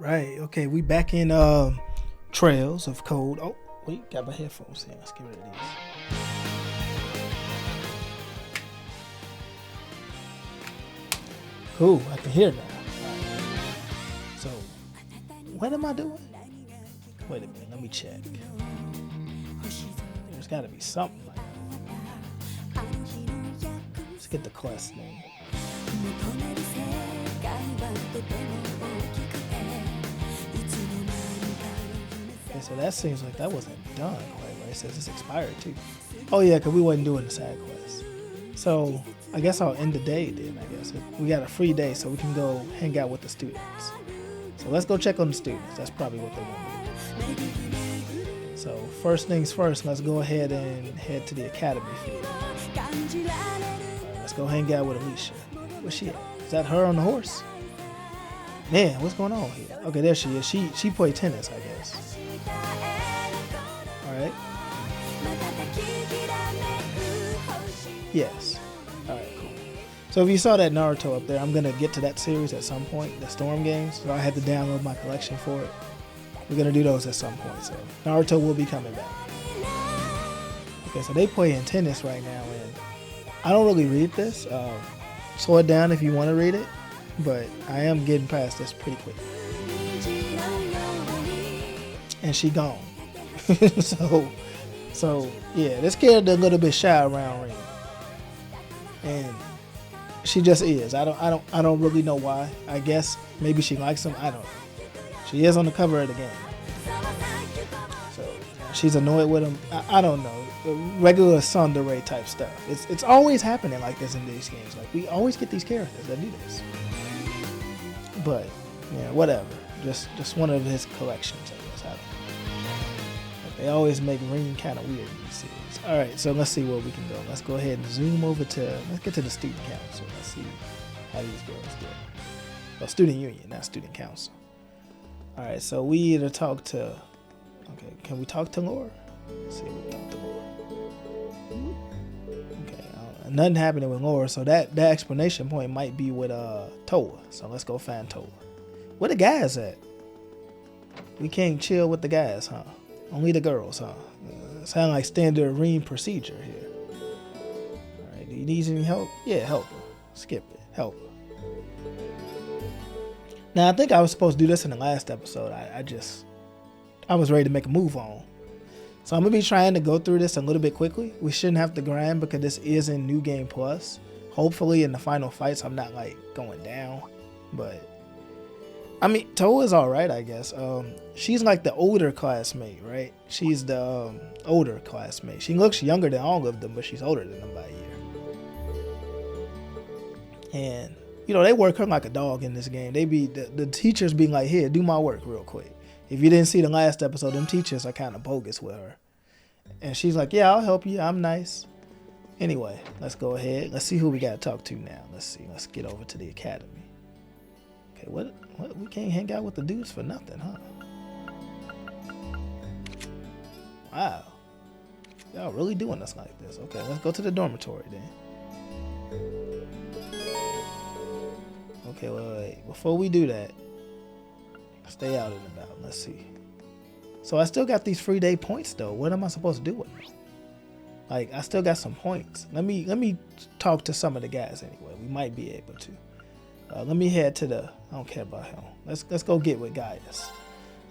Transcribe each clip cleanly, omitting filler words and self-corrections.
Right. Okay. We back in Trails of Cold. Oh, wait. Got my headphones in. Let's get rid of these. Cool. I can hear now. So, what am I doing? Wait a minute. Let me check. There's got to be something like that. Let's get the quest name. Okay, so that seems like that wasn't done quite right. It says it's expired too. Oh yeah, because we wasn't doing the side quest. So I guess I'll end the day then, I guess. We got a free day so we can go hang out with the students. So let's go check on the students. That's probably what they want to do. So first things first, let's go ahead and head to the academy field. Let's go hang out with Alisa. Where's she at? Is that her on the horse? Man, what's going on here? Okay, there she is. She played tennis, I guess. Alright. Yes. Alright, cool. So if you saw that Naruto up there, I'm going to get to that series at some point, the Storm games. So I had to download my collection for it. We're going to do those at some point. So Naruto will be coming back. Okay, so they play in tennis right now. And I don't really read this. Slow it down if you want to read it. But I am getting past this pretty quick. And she gone. so yeah, this character a little bit shy around Rean. And she just is. I don't really know why. I guess maybe she likes him. I don't know. She is on the cover of the game. So she's annoyed with him. I don't know. Regular tsundere type stuff. It's always happening like this in these games. Like we always get these characters that do this. But yeah, whatever. Just one of his collections, I guess. I don't know. But they always make Rean kind of weird in these series. All right, so let's see where we can go. Let's go ahead and zoom over to. Let's get to the student council. Let's see how these girls do. Well, student union, not student council. All right, so we either talk to. Okay, can we talk to Luara? Let's see if we talk to Luara. Okay, nothing happening with Luara, so that explanation point might be with Toa. So let's go find Toa. Where the guys at? We can't chill with the guys, huh? Only the girls, huh? Sound like standard Rean procedure here. All right, do you need any help? Yeah, help her. Skip it. Help her. Now I think I was supposed to do this in the last episode. I was ready to make a move on. So I'm going to be trying to go through this a little bit quickly. We shouldn't have to grind because this is in New Game Plus. Hopefully in the final fights I'm not like going down. But I mean, Toa is alright, I guess. She's like the older classmate, right? She's the older classmate. She looks younger than all of them, but she's older than them by a year. And, you know, they work her like a dog in this game. They be the teachers being like, here, do my work real quick. If you didn't see the last episode, them teachers are kind of bogus with her. And she's like, yeah, I'll help you. I'm nice. Anyway, let's go ahead. Let's see who we got to talk to now. Let's see. Let's get over to the academy. Okay, what? We can't hang out with the dudes for nothing, huh? Wow. Y'all really doing us like this. Okay, let's go to the dormitory then. Okay, wait. Before we do that, stay out and about. Let's see. So I still got these free day points though. What am I supposed to do with them? Like I still got some points. Let me talk to some of the guys anyway. We might be able to. Let me head to the. I don't care about him. Let's go get with Gaius.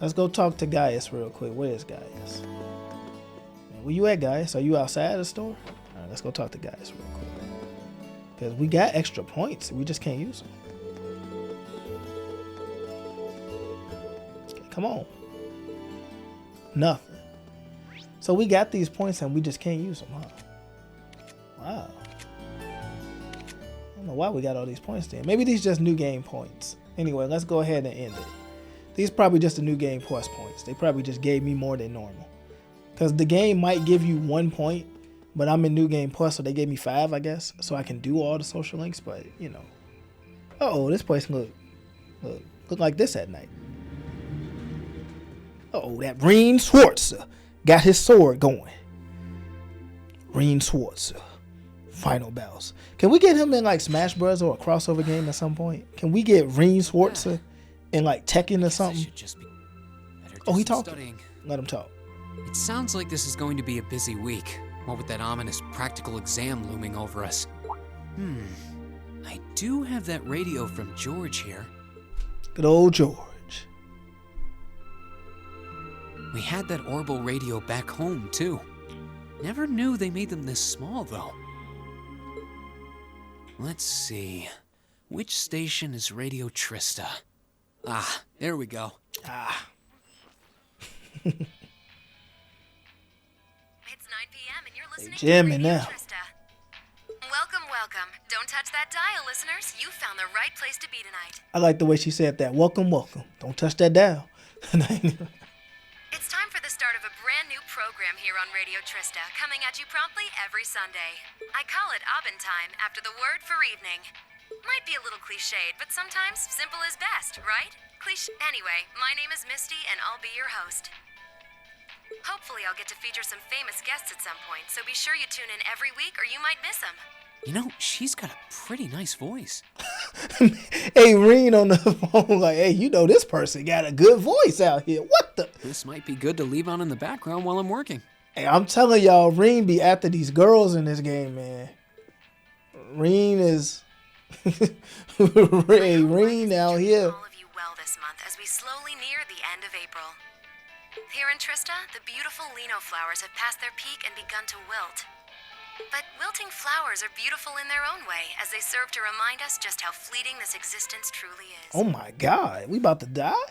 Let's go talk to Gaius real quick. Where is Gaius? Man, where you at, Gaius? Are you outside the store? All right, let's go talk to Gaius real quick. Because we got extra points. We just can't use them. Come on. Nothing. So we got these points and we just can't use them, huh? Wow. I don't know why we got all these points then. Maybe these just new game points. Anyway, let's go ahead and end it. These probably just the new game plus points. They probably just gave me more than normal. Because the game might give you 1 point, but I'm in new game plus, so they gave me 5, I guess. So I can do all the social links, but you know. Uh-oh, this place look like this at night. Uh-oh, that Rean Swartzer got his sword going. Rean Swartzer. Final battles. Can we get him in like Smash Bros. Or a crossover game at some point? Can we get Rean Swartzer in like Tekken or something. Oh, he talking. Studying. Let him talk. It sounds like this is going to be a busy week. What with that ominous practical exam looming over us. I do have that radio from George here. Good old George. We had that Orbital radio back home, too. Never knew they made them this small, though. Let's see. Which station is Radio Trista? Ah, there we go. It's 9 p.m. and you're listening to jamming Radio now. Trista. Welcome, welcome. Don't touch that dial, listeners. You found the right place to be tonight. I like the way she said that. Welcome, welcome. Don't touch that dial. It's time for the start of a brand new program here on Radio Trista, coming at you promptly every Sunday. I call it Abend Time after the word for evening. Might be a little cliched, but sometimes simple is best, right? Anyway, my name is Misty, and I'll be your host. Hopefully, I'll get to feature some famous guests at some point, so be sure you tune in every week or you might miss them. You know, she's got a pretty nice voice. Hey, Rean on the phone like, hey, you know this person got a good voice out here. What the? This might be good to leave on in the background while I'm working. Hey, I'm telling y'all, Rean be after these girls in this game, man. Rean is... Hey, Rean out here. All of you well this month as we slowly near the end of April. Here in Trista, the beautiful lino flowers have passed their peak and begun to wilt. But wilting flowers are beautiful in their own way, as they serve to remind us just how fleeting this existence truly is. Oh my God, we about to die?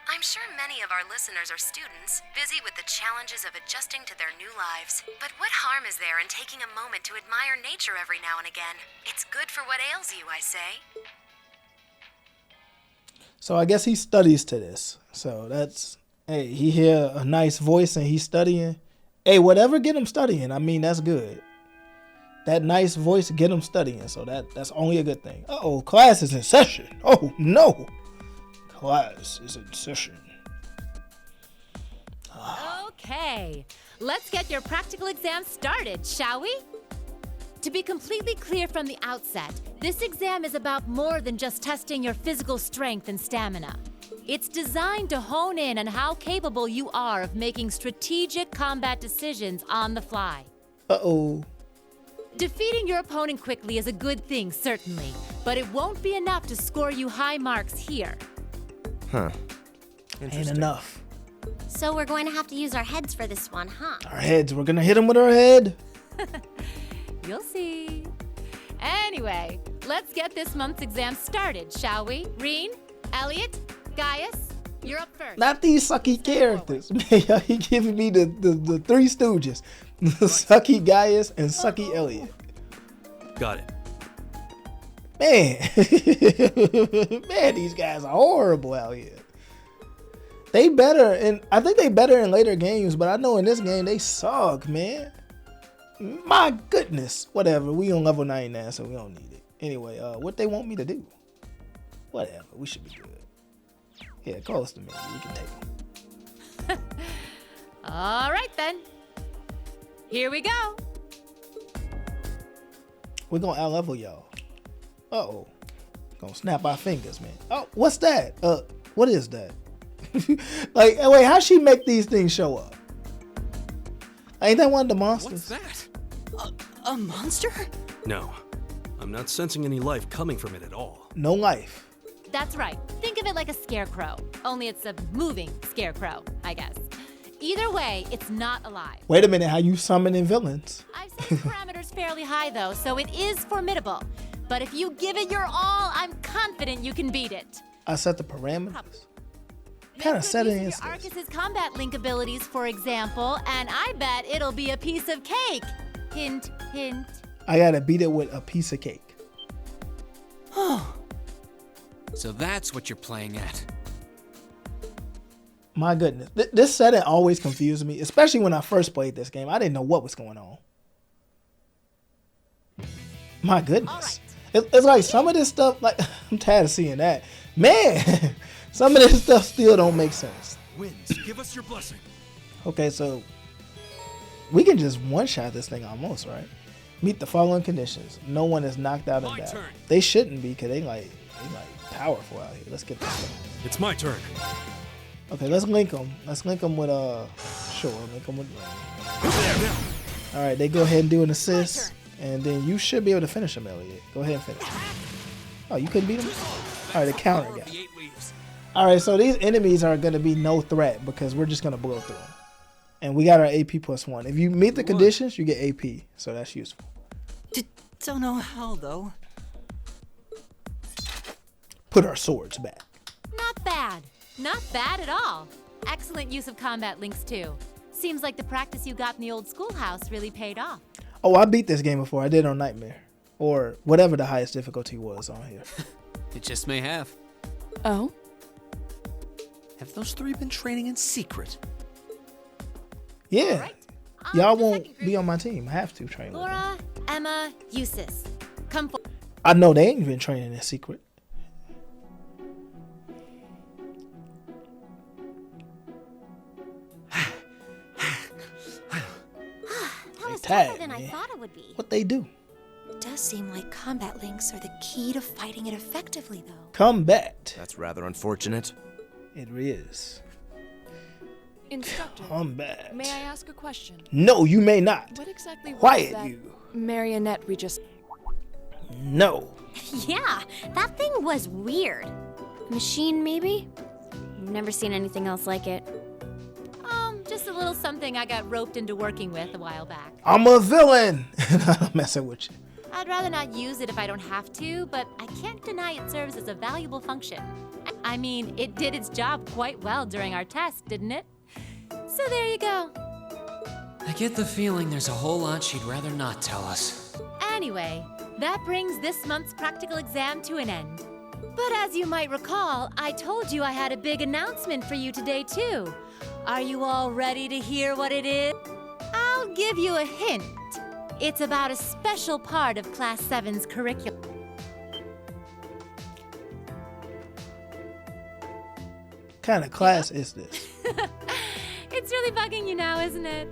I'm sure many of our listeners are students, busy with the challenges of adjusting to their new lives. But what harm is there in taking a moment to admire nature every now and again? It's good for what ails you, I say. So I guess he studies to this. So that's, hey, he hear a nice voice and he's studying. Hey, whatever get him studying, I mean, that's good. That nice voice get him studying, so that's only a good thing. Uh-oh, class is in session. Oh, no. Class is in session. Okay, let's get your practical exam started, shall we? To be completely clear from the outset, this exam is about more than just testing your physical strength and stamina. It's designed to hone in on how capable you are of making strategic combat decisions on the fly. Uh-oh. Defeating your opponent quickly is a good thing, certainly, but it won't be enough to score you high marks here. Huh. Ain't enough. So we're going to have to use our heads for this one, huh? Our heads, we're gonna hit him with our head. You'll see. Anyway, let's get this month's exam started, shall we? Rean, Elliot, Gaius, you're up first. Not these sucky characters. Man, he giving me the Three Stooges. Sucky Gaius and Sucky Elliot. Got it. Man. Man, these guys are horrible out here. They better, and I think they better in later games, but I know in this game they suck, man. My goodness. Whatever. We on level 99, so we don't need it. Anyway, what they want me to do? Whatever. We should be good. Yeah, call us to me. We can take them. All right, then. Here we go. We're going to out-level y'all. Uh-oh. Gonna snap our fingers, man. Oh, what's that? What is that? Like, wait, how she make these things show up? Ain't that one of the monsters? What's that? A monster? No, I'm not sensing any life coming from it at all. No life. That's right. Think of it like a scarecrow. Only it's a moving scarecrow, I guess. Either way, it's not alive. Wait a minute, how you summoning villains? I've set the parameters fairly high, though, so it is formidable. But if you give it your all, I'm confident you can beat it. I set the parameters. What kind of setting is your this? Arcus's combat link abilities, for example, and I bet it'll be a piece of cake. Hint, hint. I gotta beat it with a piece of cake. So that's what you're playing at. My goodness. This setting always confused me, especially when I first played this game. I didn't know what was going on. My goodness. It's like some of this stuff, like, I'm tired of seeing that. Man, some of this stuff still don't make sense. Winds, give us your blessing. Okay, so we can just one-shot this thing almost, right? Meet the following conditions. No one is knocked out in My battle. turn. They shouldn't be, because they powerful out here. Let's get this guy. It's my turn. Okay, let's link them. Let's link them with sure, link them with Rean. All right, they go ahead and do an assist, and then you should be able to finish him, Elliot. Go ahead and finish him. Oh, you couldn't beat him? All right, the counter guy. All right, so these enemies are gonna be no threat because we're just gonna blow through them, and we got our AP +1. If you meet the conditions, you get AP, so that's useful. Don't know how though. Put our swords back. Not bad. Not bad at all. Excellent use of combat links, too. Seems like the practice you got in the old schoolhouse really paid off. Oh, I beat this game before. I did it on Nightmare. Or whatever the highest difficulty was on here. It just may have. Oh? Have those three been training in secret? Yeah. Right. Y'all won't be on my team. I have to train with them. Laura, Emma, Eustace. Come forward. I know they ain't been training in secret. That was tired, tougher than I man. thought it would be. What they do? It does seem like combat links are the key to fighting it effectively, though. Combat. That's rather unfortunate. It is. Instructor, Combat. may I ask a question? No, you may not. What exactly was Quiet, that you. marionette we just... No. Yeah, that thing was weird. Machine, maybe? Never seen anything else like it. Just a little something I got roped into working with a while back. I'm a villain. I'm messing with you. I'd rather not use it if I don't have to, but I can't deny it serves as a valuable function. I mean, it did its job quite well during our test, didn't it? So there you go. I get the feeling there's a whole lot she'd rather not tell us. Anyway, that brings this month's practical exam to an end. But as you might recall, I told you I had a big announcement for you today, too. Are you all ready to hear what it is? I'll give you a hint. It's about a special part of Class 7's curriculum. What kind of class is this? It's really bugging you now, isn't it?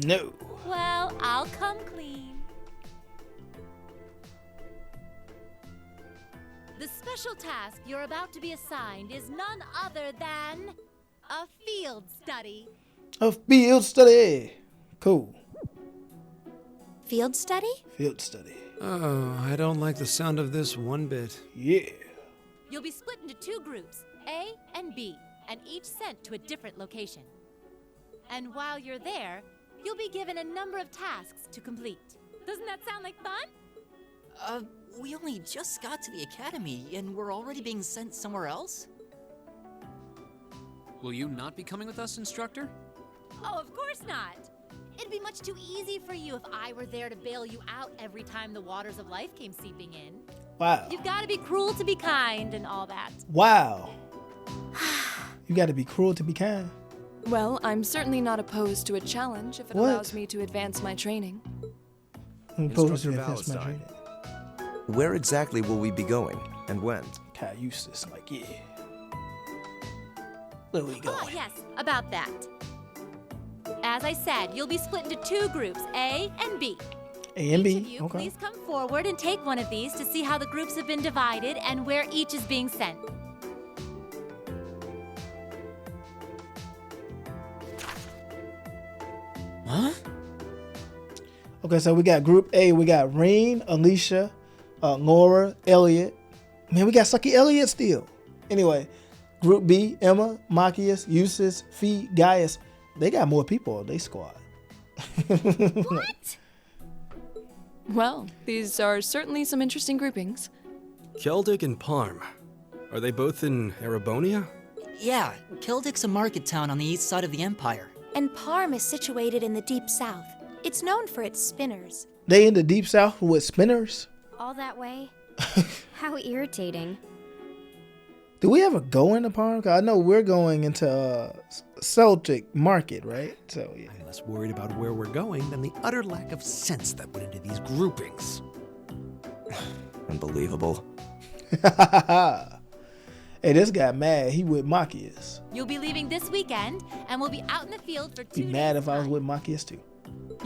No. Well, I'll come clean. The special task you're about to be assigned is none other than a field study. A field study. Cool. Field study? Field study. Oh, I don't like the sound of this one bit. Yeah. You'll be split into two groups, A and B, and each sent to a different location. And while you're there, you'll be given a number of tasks to complete. Doesn't that sound like fun? We only just got to the academy and we're already being sent somewhere else? Will you not be coming with us, instructor? Oh, of course not. It'd be much too easy for you if I were there to bail you out every time the waters of life came seeping in. Wow. You've got to be cruel to be kind and all that. Wow. You got to be cruel to be kind. Well, I'm certainly not opposed to a challenge if it What? allows me to advance my training. I'm supposed to Instructor advance my Valentine. training. Where exactly will we be going, and when? Kind of useless. Like, yeah. Where we Oh, going? yes, about that. As I said, you'll be split into two groups, A and B. A and Each of B. you, Okay. please come forward and take one of these to see how the groups have been divided and where each is being sent. Huh? Okay, so we got Group A. We got Rean, Alisa, Laura, Elliot. Man, we got Sucky Elliot still. Anyway, Group B, Emma, Machias, Eustace, Fee, Gaius. They got more people on their squad. What? Well, these are certainly some interesting groupings. Celdic and Parm. Are they both in Erabonia? Yeah, Celdic's a market town on the east side of the Empire. And Parm is situated in the deep south. It's known for its spinners. They in the deep south with spinners. All that way? How irritating. Do we ever go into Parm? 'Cause I know we're going into Celtic Market, right? So yeah. I'm less worried about where we're going than the utter lack of sense that went into these groupings. Unbelievable. Hey, this guy mad. He with Machias. You'll be leaving this weekend and we'll be out in the field for 2 Be days. mad if I was time. with Machias too.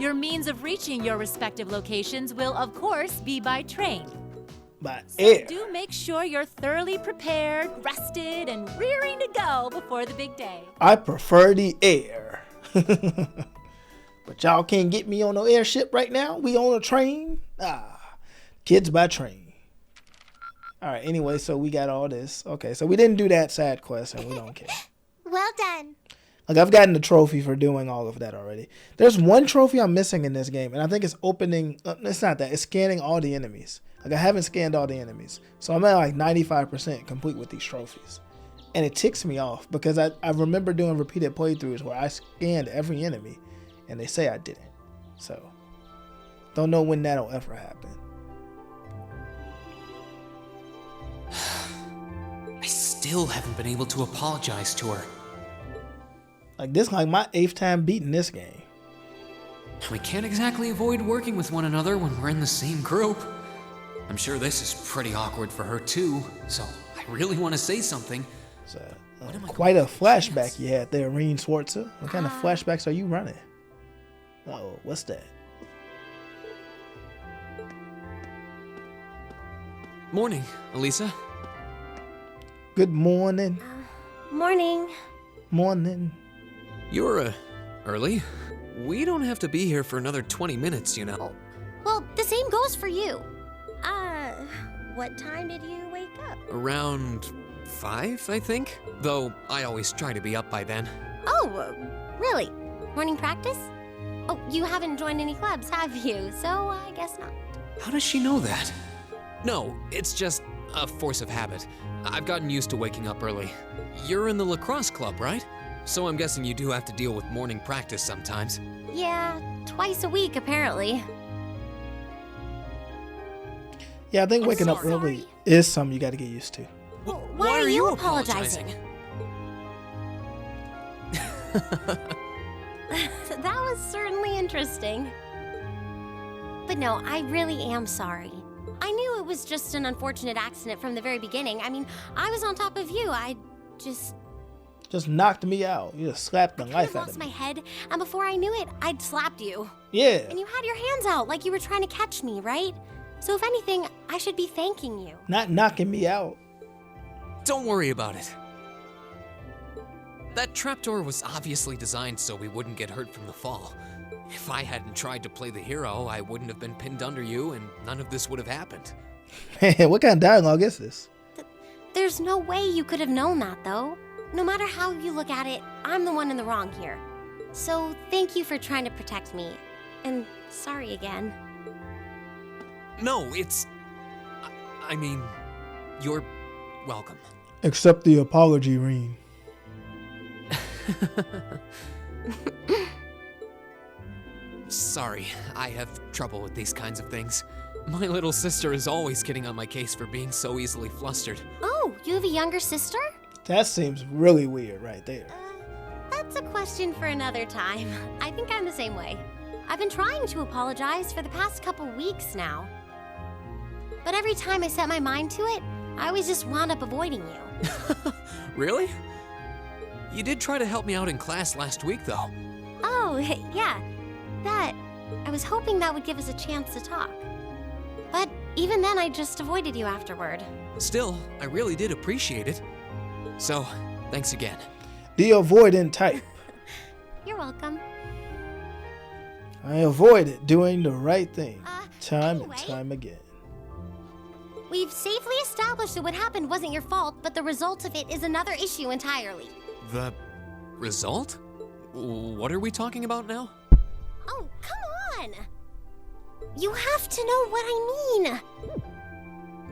Your means of reaching your respective locations will, of course, be by train. by So air. do make sure you're thoroughly prepared, rested, and rearing to go before the big day. I prefer the air. But y'all can't get me on no airship right now. We on a train. Kids by train. All right, anyway, so we got all this. Okay, so we didn't do that side quest, and we don't care. Well done. Like, I've gotten the trophy for doing all of that already. There's one trophy I'm missing in this game, and I think it's opening... it's not that. It's scanning all the enemies. Like, I haven't scanned all the enemies. So I'm at, like, 95% complete with these trophies. And it ticks me off, because I remember doing repeated playthroughs where I scanned every enemy, and they say I didn't. So, don't know when that'll ever happen. I still haven't been able to apologize to her. Like, this is like my 8th time beating this game. We can't exactly avoid working with one another when we're in the same group. I'm sure this is pretty awkward for her too, so I really want to say something. So, quite a flashback you had there, Rean Swartzer. What kind of flashbacks are you running? Uh-oh, what's that? Morning, Alisa. Good morning. Morning. Morning. You're, early. We don't have to be here for another 20 minutes, you know. Well, the same goes for you. What time did you wake up? Around 5, I think? Though I always try to be up by then. Oh, really? Morning practice? Oh, you haven't joined any clubs, have you? So I guess not. How does she know that? No, it's just a force of habit. I've gotten used to waking up early. You're in the lacrosse club, right? So I'm guessing you do have to deal with morning practice sometimes. Yeah, twice a week apparently. Yeah, I think waking up early is something you got to get used to. Why are you apologizing? That was certainly interesting. But no, I really am sorry. I knew it was just an unfortunate accident from the very beginning. I mean, I was on top of you. I just knocked me out. You just slapped the life out lost of my me. head, and before I knew it, I'd slapped you. Yeah. And you had your hands out like you were trying to catch me, right? So if anything, I should be thanking you. Not knocking me out. Don't worry about it. That trapdoor was obviously designed so we wouldn't get hurt from the fall. If I hadn't tried to play the hero, I wouldn't have been pinned under you, and none of this would have happened. Man, what kind of dialogue is this? There's no way you could have known that, though. No matter how you look at it, I'm the one in the wrong here. So thank you for trying to protect me. And sorry again. No, it's... I mean, you're welcome. Accept the apology, Rean. Sorry, I have trouble with these kinds of things. My little sister is always getting on my case for being so easily flustered. Oh, you have a younger sister? That seems really weird right there. That's a question for another time. I think I'm the same way. I've been trying to apologize for the past couple weeks now. But every time I set my mind to it, I always just wound up avoiding you. Really? You did try to help me out in class last week, though. Oh, yeah. That. I was hoping that would give us a chance to talk. But even then, I just avoided you afterward. Still, I really did appreciate it. So, thanks again. The avoidant type. You're welcome. I avoided doing the right thing time anyway. and time again. We've safely established that what happened wasn't your fault, but the result of it is another issue entirely. The result? What are we talking about now? Oh, come on! You have to know what I mean!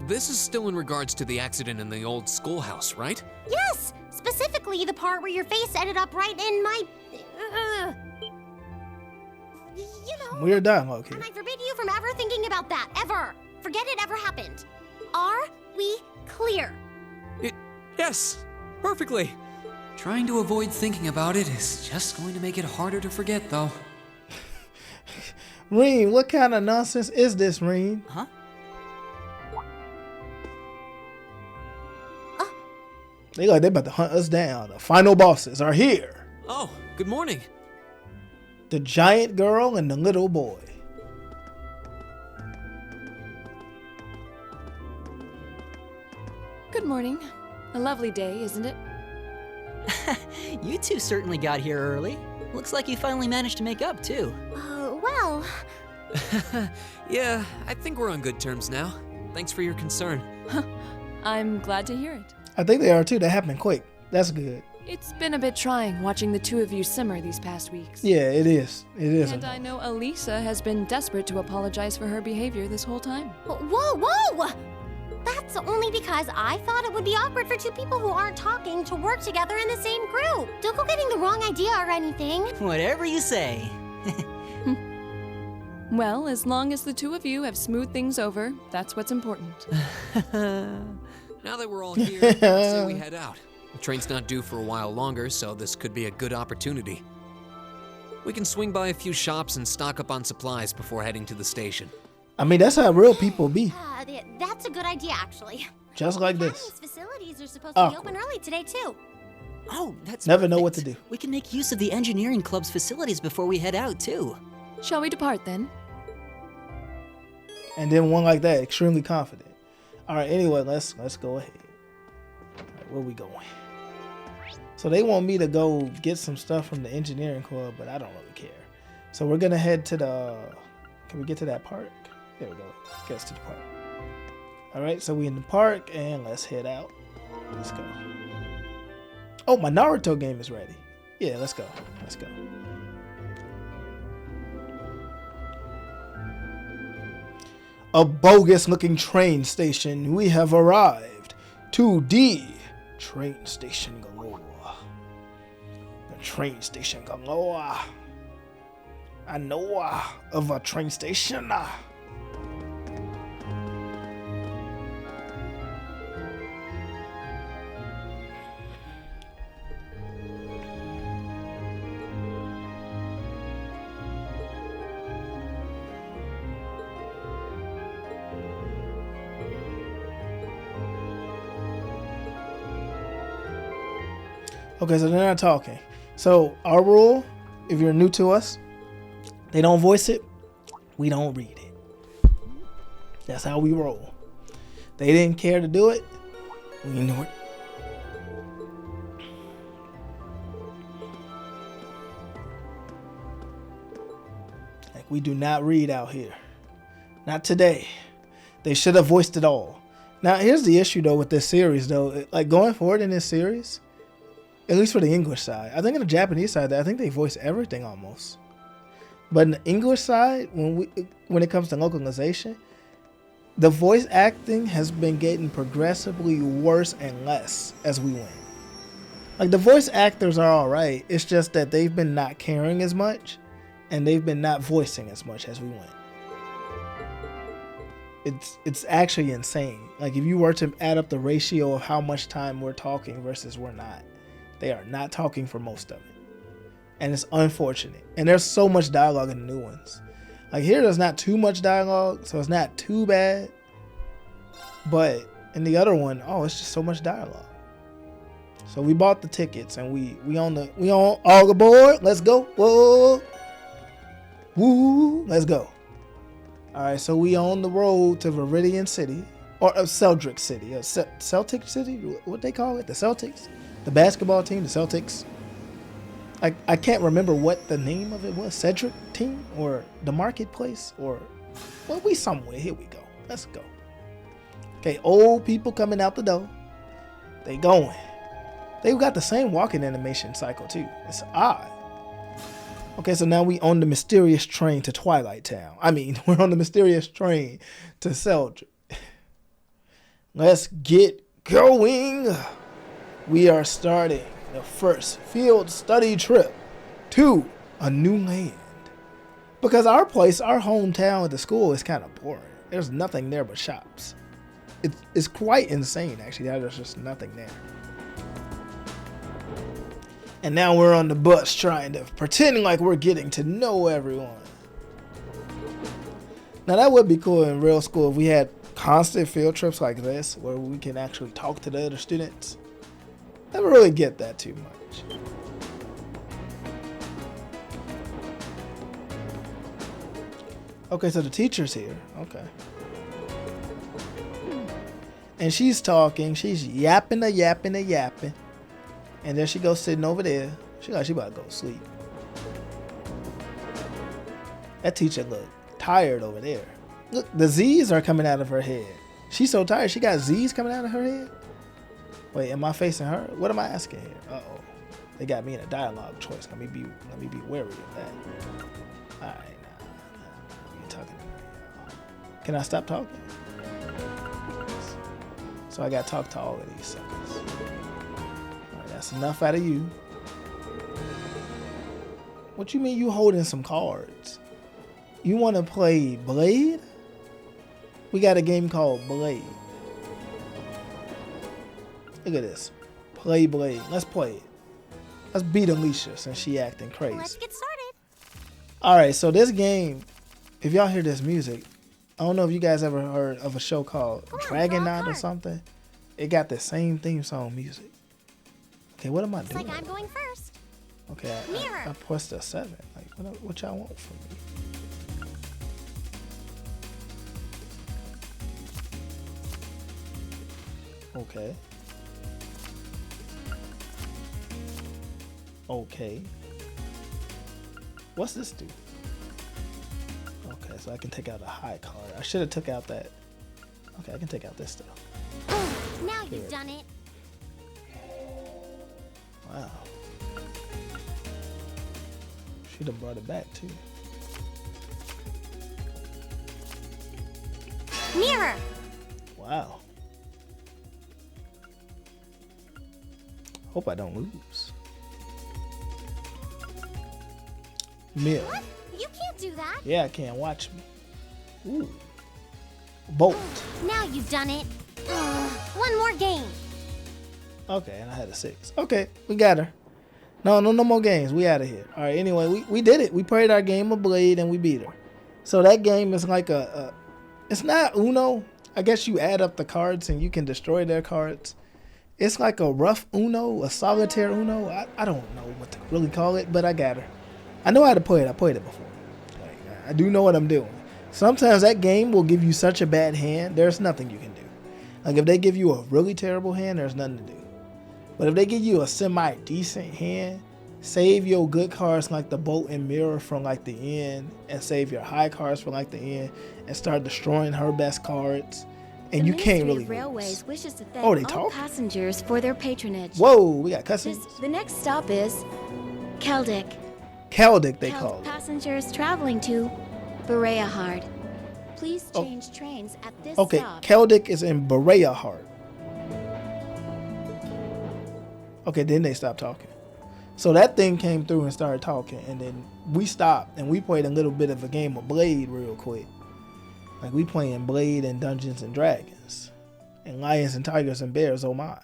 This is still in regards to the accident in the old schoolhouse, right? Yes! Specifically, the part where your face ended up right in my... you know... Weird dialogue here. And I forbid you from ever thinking about that, ever! Forget it ever happened. Are we clear? Yes, perfectly. Trying to avoid thinking about it is just going to make it harder to forget, though. Rean, what kind of nonsense is this, Rean? Huh? They like they about to hunt us down. The final bosses are here. Oh, good morning. The giant girl and the little boy. morning. A lovely day, isn't it? You two certainly got here early. Looks like you finally managed to make up, too. Well... Yeah, I think we're on good terms now. Thanks for your concern. I'm glad to hear it. I think they are too. That happened quick. That's good. It's been a bit trying watching the two of you simmer these past weeks. Yeah, it is. It is. And I know Alisa has been desperate to apologize for her behavior this whole time. Whoa! That's only because I thought it would be awkward for two people who aren't talking to work together in the same group. Don't go getting the wrong idea or anything. Whatever you say. Well, as long as the two of you have smoothed things over, that's what's important. Now that we're all here, I'd say we head out. The train's not due for a while longer, so this could be a good opportunity. We can swing by a few shops and stock up on supplies before heading to the station. I mean, that's how real people be. That's a good idea, actually. Just like The this. Academy's facilities are supposed to be open early today, too. Oh, that's Never know perfect. what to do. We can make use of the engineering club's facilities before we head out, too. Shall we depart then? And then one like that, extremely confident. All right, anyway, let's go ahead. All right, where we going? So they want me to go get some stuff from the engineering club, but I don't really care. So we're gonna head to the. Can we get to that park? There we go. Get us to the park. All right, so we in the park and let's head out. Let's go. Oh, my Naruto game is ready. Yeah, let's go. Let's go. A bogus-looking train station. We have arrived. 2D train station galore. The train station galore. I know of a train station. Okay, so they're not talking. So our rule, if you're new to us, they don't voice it, we don't read it. That's how we roll. They didn't care to do it, we knew it. Like, we do not read out here. Not today. They should have voiced it all. Now, here's the issue, though, with this series, though. Like, going forward in this series, at least for the English side. I think in the Japanese side, I think they voice everything almost. But in the English side, when it comes to localization, the voice acting has been getting progressively worse and less as we went. Like, the voice actors are all right. It's just that they've been not caring as much, and they've been not voicing as much as we went. It's actually insane. Like, if you were to add up the ratio of how much time we're talking versus we're not, they are not talking for most of it. And it's unfortunate. And there's so much dialogue in the new ones. Like, here there's not too much dialogue, so it's not too bad. But in the other one, oh, it's just so much dialogue. So we bought the tickets and we on all aboard. Let's go. Whoa. Woo. Let's go. All right, so we on the road to Viridian City, or Celdic City, Celtic City, what they call it, the Celtics, the basketball team, the Celtics. I can't remember what the name of it was, Cedric team, or the marketplace, or, well, we somewhere, here we go, let's go. Okay, old people coming out the door, they going. They've got the same walking animation cycle too, it's odd. Okay, so now we on the mysterious train to Twilight Town. I mean, we're on the mysterious train to Celdic. Let's get going. We are starting the first field study trip to a new land. Because our place, our hometown at the school is kind of boring. There's nothing there but shops. It's quite insane, actually, that there's just nothing there. And now we're on the bus trying to pretend like we're getting to know everyone. Now that would be cool in real school if we had constant field trips like this where we can actually talk to the other students. Never really get that too much. Okay, so the teacher's here. Okay. And she's talking. She's yapping. And there she goes sitting over there. She about to go to sleep. That teacher look tired over there. Look, the Z's are coming out of her head. She's so tired. She got Z's coming out of her head. Wait, am I facing her? What am I asking here? Uh-oh. They got me in a dialogue choice. Let me be wary of that. All right, now. You talking to me? Can I stop talking? So I got to talk to all of these suckers. All right, that's enough out of you. What you mean you holding some cards? You want to play Blade? We got a game called Blade. Look at this. Play Blade. Let's play it. Let's beat Alisa since she acting crazy. Let's get started. Alright, so this game, if y'all hear this music, I don't know if you guys ever heard of a show called Dragon Knight or something. It got the same theme song music. Okay, what am I doing? Looks like I'm going first. Okay, I pressed a 7. Like, what y'all want from me? Okay. Okay. What's this do? Okay, so I can take out a high card. I should have took out that. Okay, I can take out this stuff. Now you've done it. Wow. She done brought it back too. Mirror. Wow. Hope I don't lose. Mirror. What? You can't do that. Yeah, I can. Watch me. Ooh. Bolt. Now you've done it. One more game. Okay, and I had a 6. Okay, we got her. No more games. We out of here. All right, anyway, we did it. We played our game of Blade and we beat her. So that game is like it's not Uno. I guess you add up the cards and you can destroy their cards. It's like a rough Uno, a solitaire Uno. I don't know what to really call it, but I got her. I know how to play it. I played it before. Like, I do know what I'm doing. Sometimes that game will give you such a bad hand, there's nothing you can do. Like if they give you a really terrible hand, there's nothing to do. But if they give you a semi-decent hand, save your good cards like the bolt and mirror from like the end, and save your high cards from like the end, and start destroying her best cards. And you can't really Railways wishes to thank all all passengers for their patronage. Whoa, we got customs. The next stop is Celdic. Celdic, they call it. Passengers traveling to Berea. Please change trains at this okay, stop. Celdic is in Berea. Okay, then they stopped talking. So that thing came through and started talking, and then we stopped and we played a little bit of a game of Blade real quick. Like we playing Blade and Dungeons and Dragons, and Lions and Tigers and Bears. Oh my!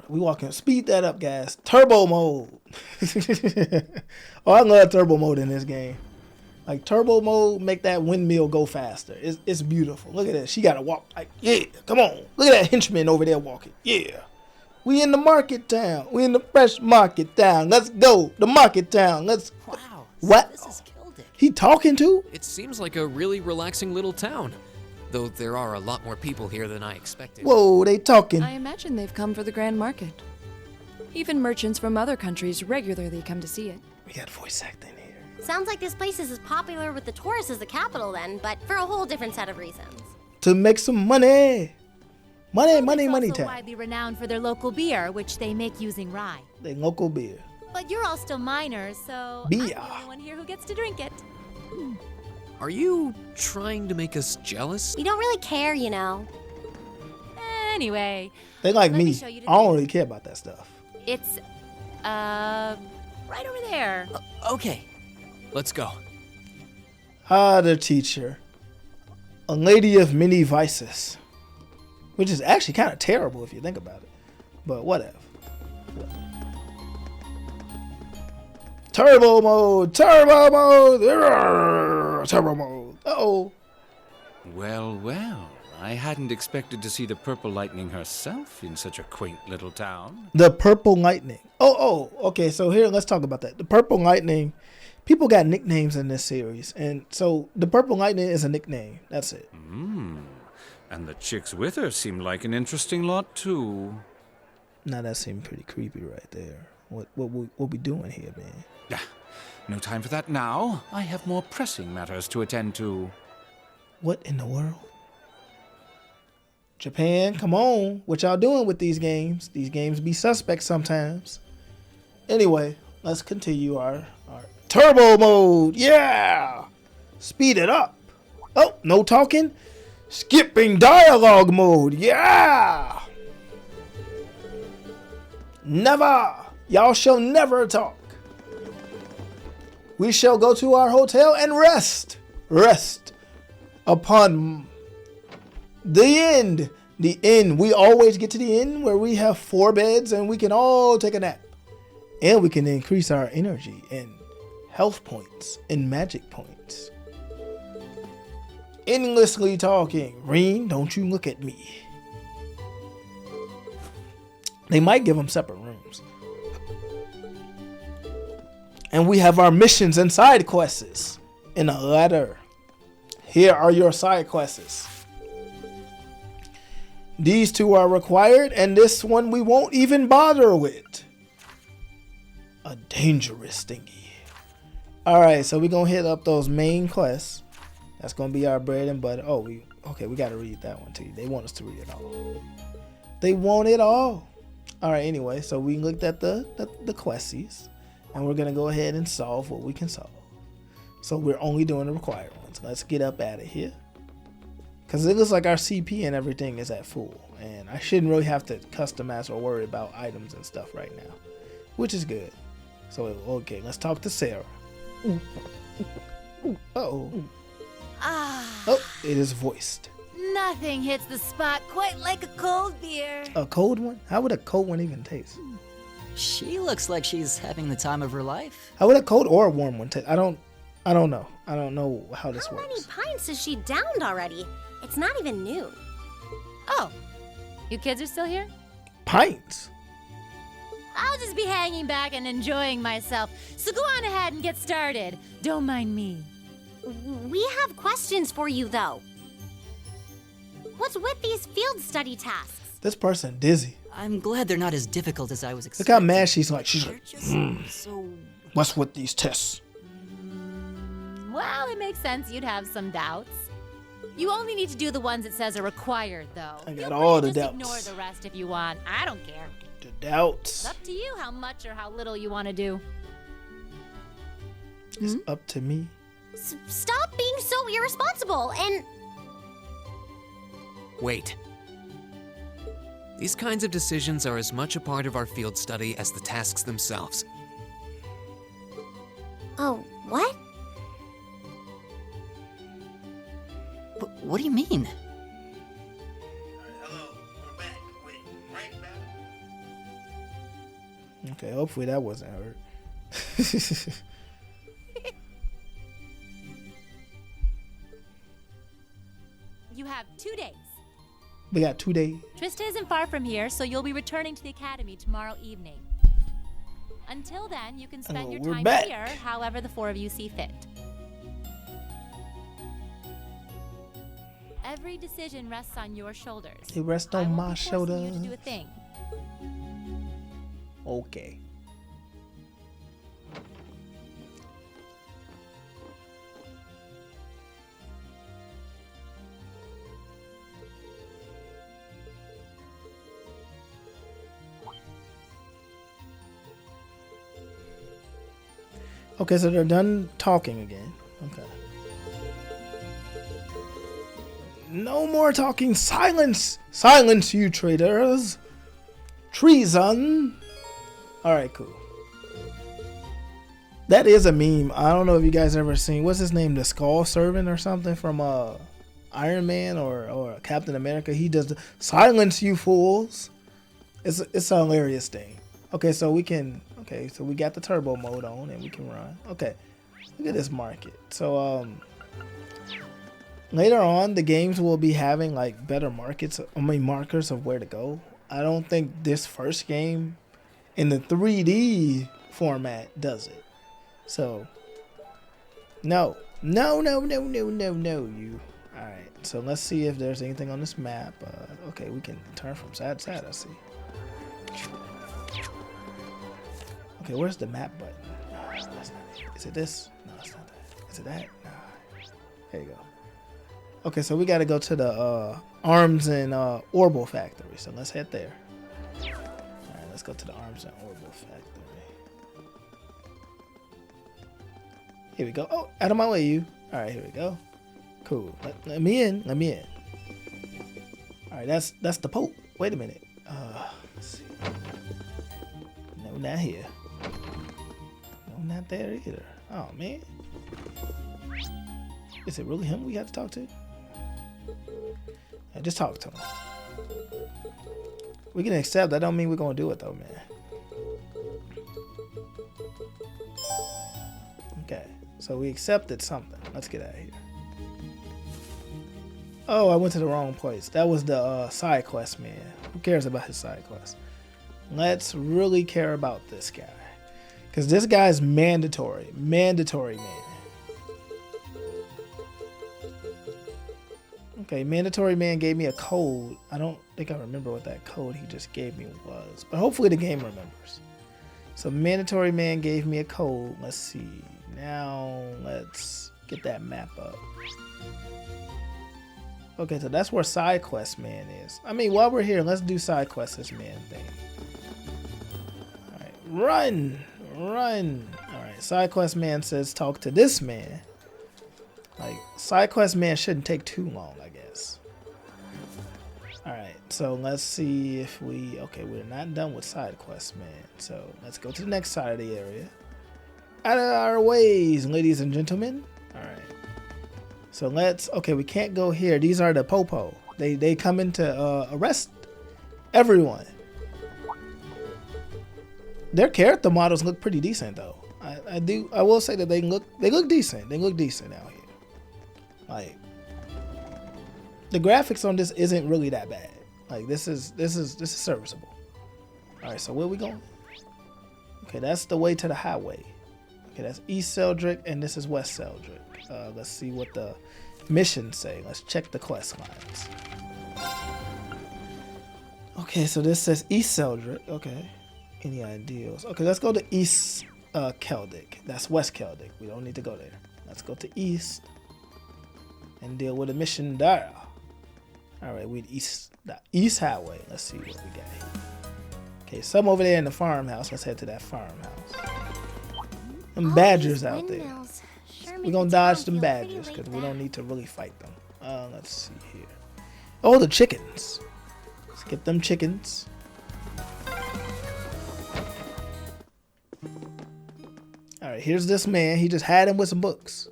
We walking. Speed that up, guys. Turbo mode. Oh, I love turbo mode in this game. Like turbo mode, make that windmill go faster. It's beautiful. Look at that. She got to walk. Like, yeah, come on. Look at that henchman over there walking. Yeah. We in the market town. We in the fresh market town. Let's go. The market town. Let's. Wow. What? This is Celdic. He talking too? It seems like a really relaxing little town. Though there are a lot more people here than I expected. Whoa, they talking. I imagine they've come for the grand market. Even merchants from other countries regularly come to see it. We got voice acting here. Sounds like this place is as popular with the tourists as the capital then, but for a whole different set of reasons. To make some money. Money It's also town. widely renowned for their local beer, which they make using rye. They local beer. But you're all still minors, so Beer. I'm the only one here who gets to drink it. Are you trying to make us jealous? We don't really care, you know. Anyway, They like Let me me. show you the I don't thing. really care about that stuff. it's right over there. Okay, let's go. The teacher. A lady of many vices. Which is actually kind of terrible if you think about it. But whatever. Turbo mode! Turbo mode! Turbo mode! Uh-oh. Well, I hadn't expected to see the Purple Lightning herself in such a quaint little town. The Purple Lightning. Okay. So here, let's talk about that. The Purple Lightning. People got nicknames in this series, and so the Purple Lightning is a nickname. That's it. And the chicks with her seem like an interesting lot too. Now that seemed pretty creepy right there. What we doing here, man? No time for that now. I have more pressing matters to attend to. What in the world? Japan, come on. What y'all doing with these games? These games be suspect sometimes. Anyway, let's continue our turbo mode. Yeah! Speed it up. Oh, no talking. Skipping dialogue mode. Yeah! Never. Y'all shall never talk. We shall go to our hotel and rest. Rest upon the end. The end. We always get to the end where we have 4 beds and we can all take a nap. And we can increase our energy and health points and magic points. Endlessly talking. Rean, don't you look at me. They might give them separate rooms. And we have our missions and side quests in a letter. Here are your side quests. These 2 are required, and this one we won't even bother with. A dangerous thingy. Alright, so we're going to hit up those main quests. That's going to be our bread and butter. We got to read that one too. They want us to read it all. They want it all. Alright, anyway, so we looked at the questies. And we're going to go ahead and solve what we can solve. So we're only doing the required ones. Let's get up out of here. Because it looks like our CP and everything is at full. And I shouldn't really have to customize or worry about items and stuff right now. Which is good. So, okay, let's talk to Sarah. Uh-oh. Oh, it is voiced. Nothing hits the spot quite like a cold beer. A cold one? How would a cold one even taste? She looks like she's having the time of her life. How would a cold or a warm one taste? I don't know. I don't know how this works. How many pints has she downed already? It's not even noon. Oh, you kids are still here? Pints? I'll just be hanging back and enjoying myself. So go on ahead and get started. Don't mind me. We have questions for you, though. What's with these field study tasks? This person dizzy. I'm glad they're not as difficult as I was Look expecting. how mad she's like. She's like, So... What's with these tests? Well, it makes sense you'd have some doubts. You only need to do the ones it says are required, though. I got all the just doubts. Ignore the rest if you want. I don't care. The doubts. It's up to you how much or how little you want to do. It's up to me. Stop being so irresponsible and... Wait. These kinds of decisions are as much a part of our field study as the tasks themselves. Oh, what? What do you mean? Hello, we're back. Wait, right back. Okay, hopefully that wasn't hurt. You have 2 days. We got 2 days. Trista isn't far from here, so you'll be returning to the academy tomorrow evening. Until then, you can spend your we're time back. here however the 4 of you see fit. Every decision rests on your shoulders. It rests I on won't my be forcing shoulders. you to do a thing. Okay. Okay, so they're done talking again. Okay. No more talking. Silence! Silence, you traitors! Treason! Alright, cool. That is a meme. I don't know if you guys ever seen, what's his name? The Skull Servant or something from Iron Man or Captain America. He does the silence, you fools. It's a hilarious thing. Okay, so we can, okay, so we got the turbo mode on and we can run. Okay, look at this market. So, later on, the games will be having like better markers of where to go. I don't think this first game in the 3D format does it. So, no, you. All right, so let's see if there's anything on this map. Okay, we can turn from side to side, I see. Okay, where's the map button? No, that's not it. Is it this? No, it's not that. Is it that? No. There you go. Okay, so we got to go to the Arms and Orbital Factory. So let's head there. All right, let's go to the Arms and Orbital Factory. Here we go. Oh, out of my way, you. All right, here we go. Cool. Let me in. Let me in. All right, that's the Pope. Wait a minute. Let's see. No, not here. No, not there either. Oh man. Is it really him we have to talk to? Yeah, just talk to him. We can accept. That don't mean we're gonna do it though, man. Okay, so we accepted something. Let's get out of here. Oh, I went to the wrong place. That was the side quest man. Who cares about his side quest? Let's really care about this guy. Because this guy's mandatory. Mandatory, man. Okay, mandatory man gave me a code. I don't think I remember what that code he just gave me was. But hopefully the game remembers. So mandatory man gave me a code. Let's see. Now let's get that map up. Okay, so that's where side quest man is. I mean, while we're here, let's do side quest this man thing. Alright, run! Run! Alright, side quest man says talk to this man. Like, side quest man shouldn't take too long, I guess. Alright, so let's see if we... Okay, we're not done with side quest man. So let's go to the next side of the area. Out of our ways, ladies and gentlemen. Alright. So let's... Okay, we can't go here. These are the Popo. They come in to arrest everyone. Their character models look pretty decent, though. I will say that they look decent. They look decent out here. Like, the graphics on this isn't really that bad. Like, this is serviceable. All right, so where we going? Okay, that's the way to the highway. Okay, that's East Celdic, and this is West Celdic. Let's see what the missions say. Let's check the quest lines. Okay, so this says East Celdic. Okay, any ideals? Okay, let's go to East Celdic. That's West Celdic. We don't need to go there. Let's go to East and deal with a mission there. All right, we the East Highway. Let's see what we got here. Okay, some over there in the farmhouse. Let's head to that farmhouse. Them badgers out there. We're gonna dodge them badgers because we don't need to really fight them. Let's see here. Oh, the chickens. Let's get them chickens. All right, here's this man. He just had him with some books.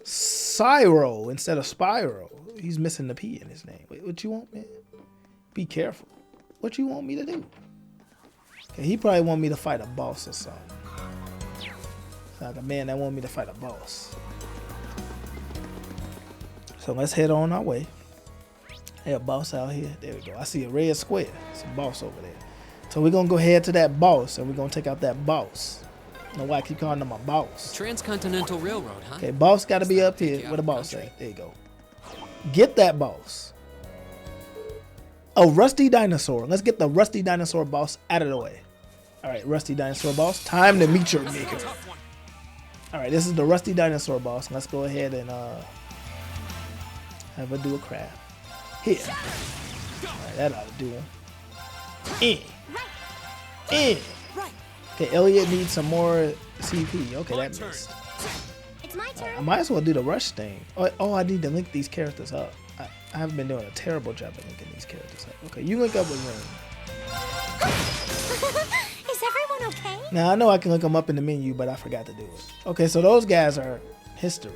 Cyro instead of Spyro. He's missing the P in his name. Wait, what you want, man? Be careful. What you want me to do? Okay, he probably want me to fight a boss or something. Like a man that want me to fight a boss. So let's head on our way. Hey, a boss out here. There we go. I see a red square. It's a boss over there. So we're gonna go head to that boss and we're gonna take out that boss. I don't know why I keep calling him a boss. Transcontinental Railroad, huh? Okay, boss gotta be up here. Where the boss at? There you go. Get that boss. Oh, Rusty Dinosaur. Let's get the Rusty Dinosaur boss out of the way. All right, Rusty Dinosaur boss. Time to meet your maker. All right, this is the Rusty Dinosaur boss. Let's go ahead and have her do a craft. Here. All right, that ought to do him. Okay, Elliot needs some more CP. Okay, that missed. It's my turn. I might as well do the rush thing. Oh, I need to link these characters up. I haven't been doing a terrible job at linking these characters up. Okay, you link up with Rean. Is everyone okay? Now, I know I can look them up in the menu, but I forgot to do it. Okay, so those guys are history.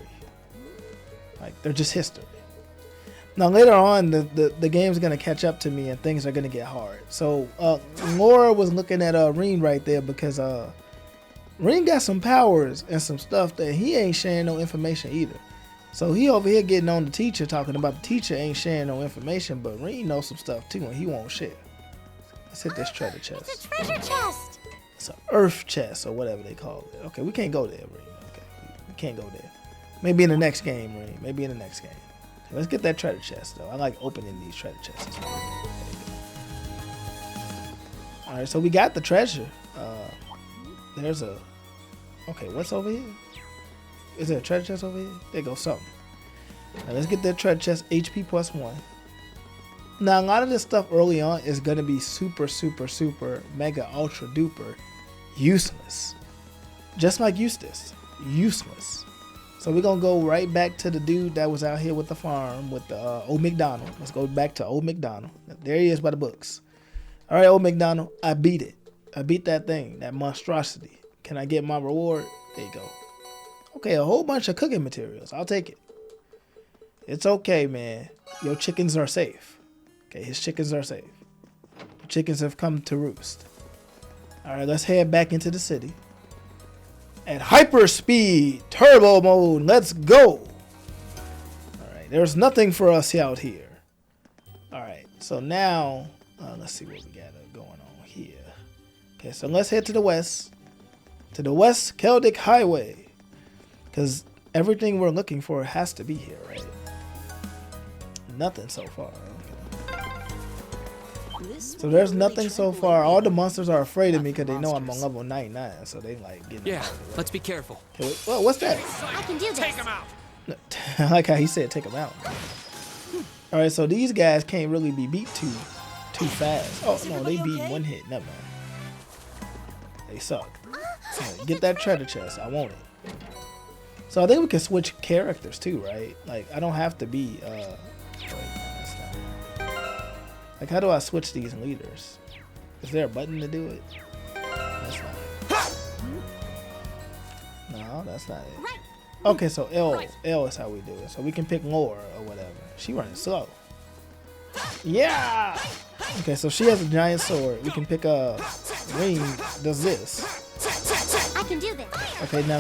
Like, they're just history. Now, later on, the game's going to catch up to me and things are going to get hard. So, Laura was looking at Rean right there because Rean got some powers and some stuff that he ain't sharing no information either. So he over here getting on the teacher, talking about the teacher ain't sharing no information, but Rean knows some stuff too, and he won't share. Let's hit this treasure chest. It's a treasure chest. It's an earth chest, or whatever they call it. Okay, we can't go there, Rean. Okay, we can't go there. Maybe in the next game, Rean. Maybe in the next game. Let's get that treasure chest, though. I like opening these treasure chests. All right, so we got the treasure. There's a... Okay, what's over here? Is there a treasure chest over here? There goes something. Now let's get that treasure chest, HP +1. Now, a lot of this stuff early on is going to be super, super, super, mega, ultra, duper useless. Just like Eustace. Useless. So we're going to go right back to the dude that was out here with the farm with the old McDonald. Let's go back to old McDonald. There he is by the books. All right, old McDonald, I beat it. I beat that thing, that monstrosity. Can I get my reward? There you go. Okay, a whole bunch of cooking materials. I'll take it. It's okay, man. Your chickens are safe. Okay, his chickens are safe. The chickens have come to roost. All right, let's head back into the city. At hyper speed, turbo mode, let's go. All right, there's nothing for us out here. All right, so now, let's see what we got going on here. Okay, so let's head to the west. To the West Celdic Highway. Because everything we're looking for has to be here, right? Nothing so far. Okay. So there's nothing so far. All the monsters are afraid of me because they know I'm on level 99. So they like getting Yeah, let's be careful. Okay, wait, well, what's that? I can do this. Take him out. I like how he said take them out. All right, so these guys can't really be beat too fast. Oh, no, they beat one hit. Never mind. They suck. Right, get that treasure chest. I want it. So I think we can switch characters too, right? Like, I don't have to be, wait, that's not it. Like, how do I switch these leaders? Is there a button to do it? That's not it. No, that's not it. Okay, so L is how we do it. So we can pick Laura or whatever. She running slow. Yeah! Okay, so she has a giant sword. We can pick Rean does this. I can do this. Okay, now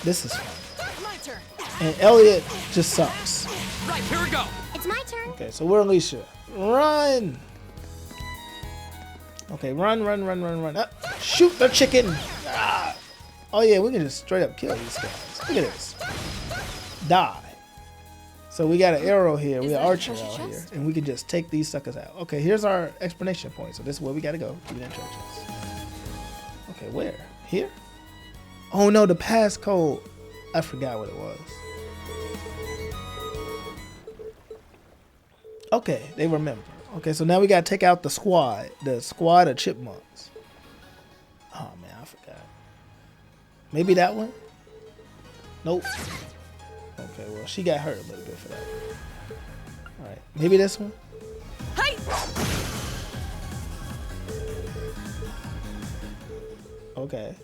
this is fun. My turn. And Elliot just sucks. Right, here we go. It's my turn. Okay, so we're Alicia. Run! Okay, run. Shoot the chicken! Ah. Oh yeah, we can just straight up kill these guys. Look at this. Die. So we got an arrow here, we got an archer out here, and we can just take these suckers out. Okay, here's our explanation point. So this is where we gotta go. Do that churches. Okay, where? Here? Oh no, the passcode. I forgot what it was. Okay, they remember. Okay, so now we gotta take out the squad of chipmunks. Oh man, I forgot. Maybe that one? Nope. Okay, well, she got hurt a little bit for that. All right, maybe this one? Hey! Okay.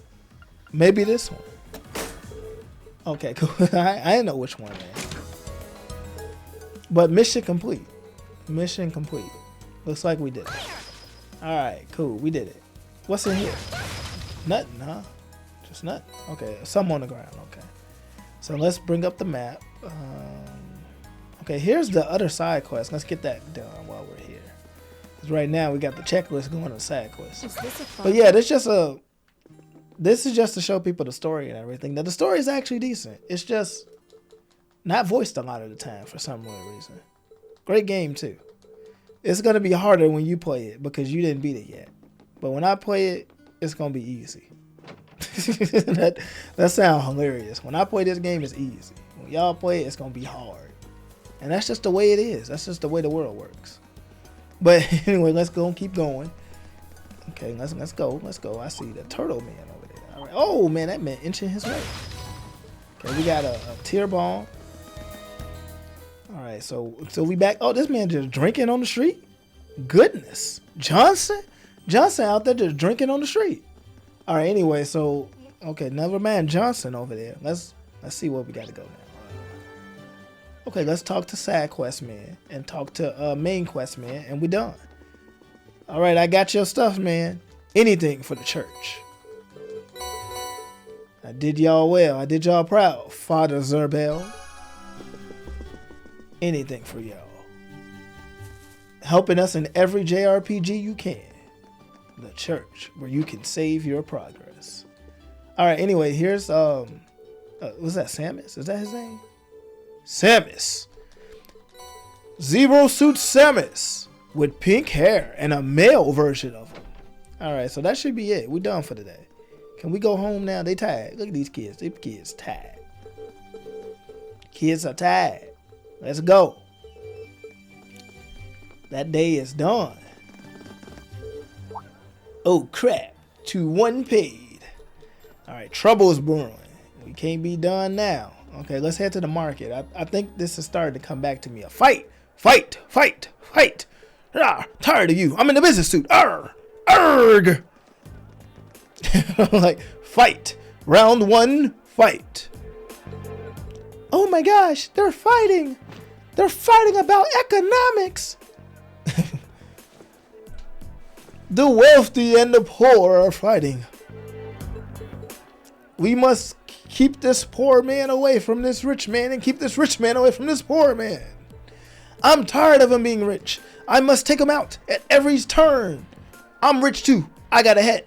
Maybe this one. Okay, cool. I didn't know which one, man. But mission complete. Mission complete. Looks like we did it. All right, cool. We did it. What's in here? Nothing, huh? Just nothing. Okay, some on the ground. Okay. So let's bring up the map. Okay, here's the other side quest. Let's get that done while we're here. Because right now we got the checklist going on the side quest. But yeah, this is just to show people the story and everything. Now the story is actually decent. It's just not voiced a lot of the time for some weird reason. Great game too. It's gonna be harder when you play it because you didn't beat it yet. But when I play it, it's gonna be easy. that sounds hilarious. When I play this game, it's easy. When y'all play it, it's gonna be hard. And that's just the way it is. That's just the way the world works. But anyway, let's go and keep going. Okay, let's go. Let's go. I see the turtle man over there. All right. Oh man, that man inching his way. Okay, we got a tear bomb. All right, so we back. Oh, this man just drinking on the street. Goodness, Johnson out there just drinking on the street. All right, anyway, so okay, never mind Johnson over there. Let's see what we got to go now. Okay, let's talk to side quest man and talk to main quest man, and we done. All right, I got your stuff, man. Anything for the church. I did y'all well. I did y'all proud, Father Zerbel. anything for y'all. Helping us in every JRPG you can. The church, where you can save your progress. All right, anyway, here's, was that Samus? Is that his name? Samus. Zero Suit Samus with pink hair and a male version of him. All right, so that should be it. We're done for today. Can we go home now? They tired. Look at these kids. These kids tired. Kids are tired. Let's go. That day is done. Oh crap. 2-1 paid. All right, trouble is brewing. We can't be done now. Okay, let's head to the market. I think this is starting to come back to me. A fight. Fight. Fight. Fight. Ah, tired of you. I'm in the business suit. Arr. Arg. Like, fight. Round 1, fight. Oh my gosh, they're fighting. They're fighting about economics. The wealthy and the poor are fighting. We must keep this poor man away from this rich man and keep this rich man away from this poor man. I'm tired of him being rich. I must take him out at every turn. I'm rich too. I got a hat.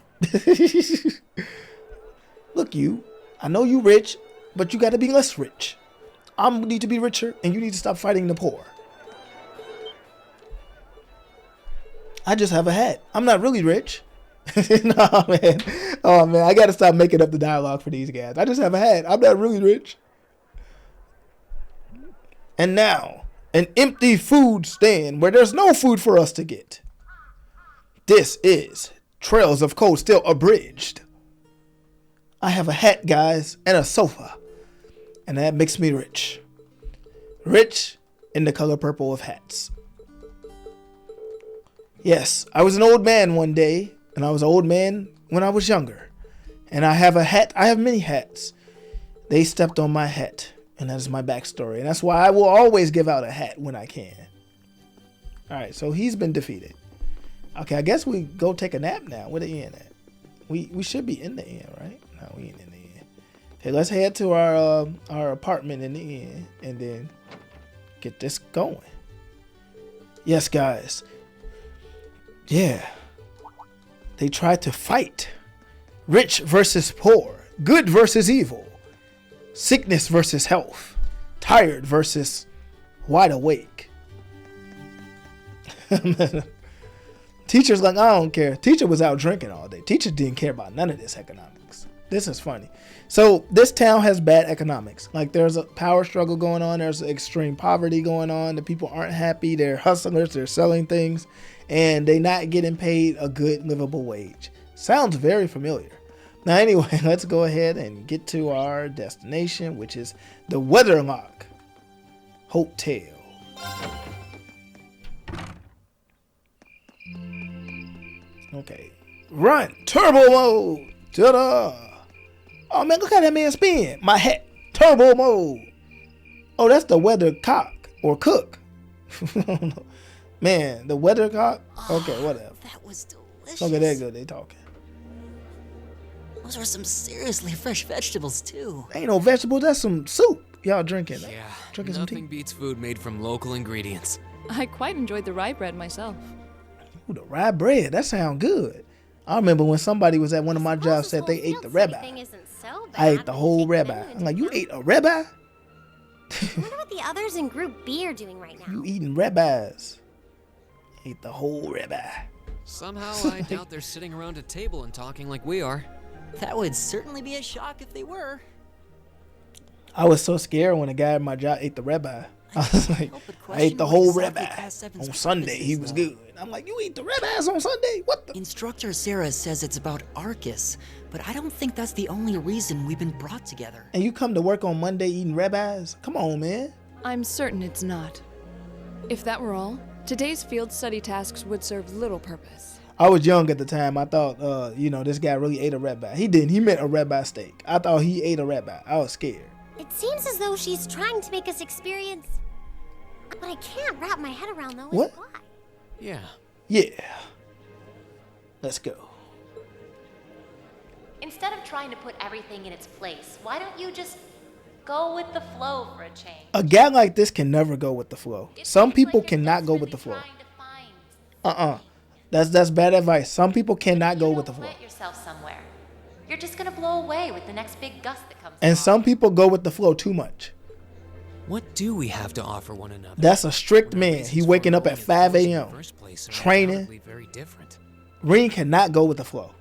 Look, you. I know you rich, but you got to be less rich. I need to be richer, and you need to stop fighting the poor. I just have a hat. I'm not really rich. No, man. Oh, man. I got to stop making up the dialogue for these guys. I just have a hat. I'm not really rich. And now, an empty food stand where there's no food for us to get. This is Trails of Cold Steel Abridged. I have a hat, guys, and a sofa. And that makes me rich. Rich in the color purple of hats. Yes, I was an old man one day, and I was an old man when I was younger. And I have a hat. I have many hats. They stepped on my hat, and that is my backstory. And that's why I will always give out a hat when I can. All right, so he's been defeated. Okay, I guess we go take a nap now. Where the inn at? We should be in the inn, right? No, we ain't in the inn. Okay, let's head to our apartment in the inn and then get this going. Yes, guys. Yeah. They tried to fight. Rich versus poor. Good versus evil. Sickness versus health. Tired versus wide awake. Teacher's like, I don't care. Teacher was out drinking all day. Teacher didn't care about none of this economics. This is funny. So this town has bad economics. Like, there's a power struggle going on. There's extreme poverty going on. The people aren't happy. They're hustlers. They're selling things. And they're not getting paid a good livable wage. Sounds very familiar. Now, anyway, let's go ahead and get to our destination, which is the Weatherlock Hotel. Okay. Run. Turbo mode. Ta-da. Oh, man, look how that man spin. My hat. Turbo mode. Oh, that's the weathercock or cook. Man, the weathercock? Okay, whatever. That was delicious. Look at that good they talking. Those are some seriously fresh vegetables, too. Ain't no vegetables. That's some soup. Y'all drinking. Yeah, drinking some tea. nothing beats food made from local ingredients. I quite enjoyed the rye bread myself. Ooh, the rye bread. That sound good. I remember when somebody was at one of my jobs said they ate the ribeye. I ate the whole ribeye. I'm like, you ate a ribeye? I wonder what the others in Group B are doing right now. You eating ribeyes. Ate the whole ribeye. Somehow I doubt they're sitting around a table and talking like we are. That would certainly be a shock if they were. I was so scared when a guy at my job ate the ribeye. I was like, I ate the whole ribeye. On Sunday, he was good. I'm like, you eat the ribeyes on Sunday? What the? Instructor Sarah says it's about Arcus, but I don't think that's the only reason we've been brought together. And you come to work on Monday eating ribeyes? Come on, man. I'm certain it's not. If that were all, today's field study tasks would serve little purpose. I was young at the time. I thought, this guy really ate a ribeye. He didn't. He meant a ribeye steak. I thought he ate a ribeye. I was scared. It seems as though she's trying to make us experience... But I can't wrap my head around those. What? Why? Yeah. Yeah. Let's go. Instead of trying to put everything in its place, why don't you just Go with the flow for a change. A guy like this can never go with the flow. Some people cannot go with the flow. That's bad advice. Some people cannot go with the flow. Plant yourself somewhere. You're just gonna blow away with the next big gust that comes. And some people go with the flow too much. What do we have to offer one another? That's a strict man. He waking up at 5 a.m. training. Very different. Rean cannot go with the flow.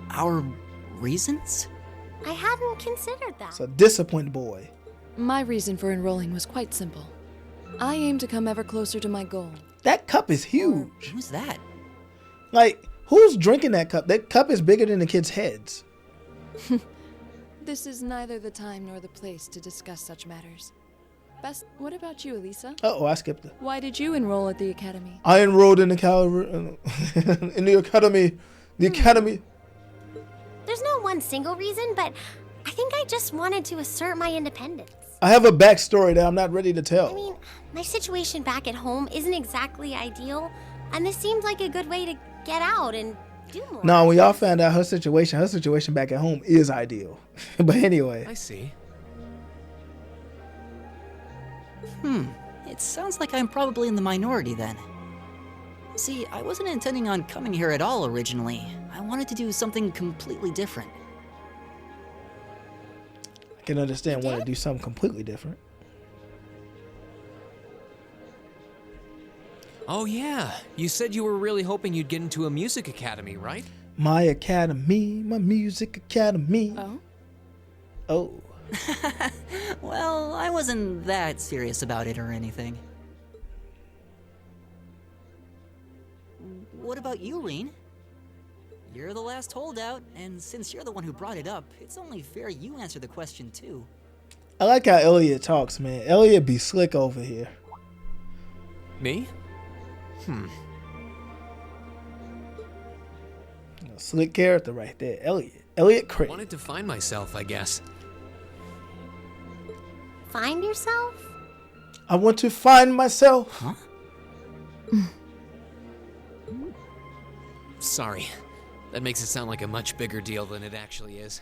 Our reasons? I hadn't considered that. It's a disciplined boy. My reason for enrolling was quite simple. I aim to come ever closer to my goal. That cup is huge. Who's that? Like, who's drinking that cup? That cup is bigger than the kids' heads. This is neither the time nor the place to discuss such matters. Best, what about you, Alisa? Uh-oh, I skipped it. Why did you enroll at the academy? I enrolled in the in the academy. The academy. There's no one single reason, but I think I just wanted to assert my independence. I have a backstory that I'm not ready to tell. I mean, my situation back at home isn't exactly ideal, and this seemed like a good way to get out and do more. No, we all found out her situation back at home is ideal. But anyway. I see. It sounds like I'm probably in the minority then. See, I wasn't intending on coming here at all originally. I wanted to do something completely different. I can understand wanting to do something completely different. Oh yeah, you said you were really hoping you'd get into a music academy, right? My academy, my music academy. Oh? Oh. Well, I wasn't that serious about it or anything. What about you, Rean? You're the last holdout, and since you're the one who brought it up, it's only fair you answer the question too. I like how Elliot talks, man. Elliot be slick over here. Me? A slick character right there. Elliot I crazy. wanted to find myself, I guess. Find yourself? I want to find myself. Huh? Sorry. That makes it sound like a much bigger deal than it actually is.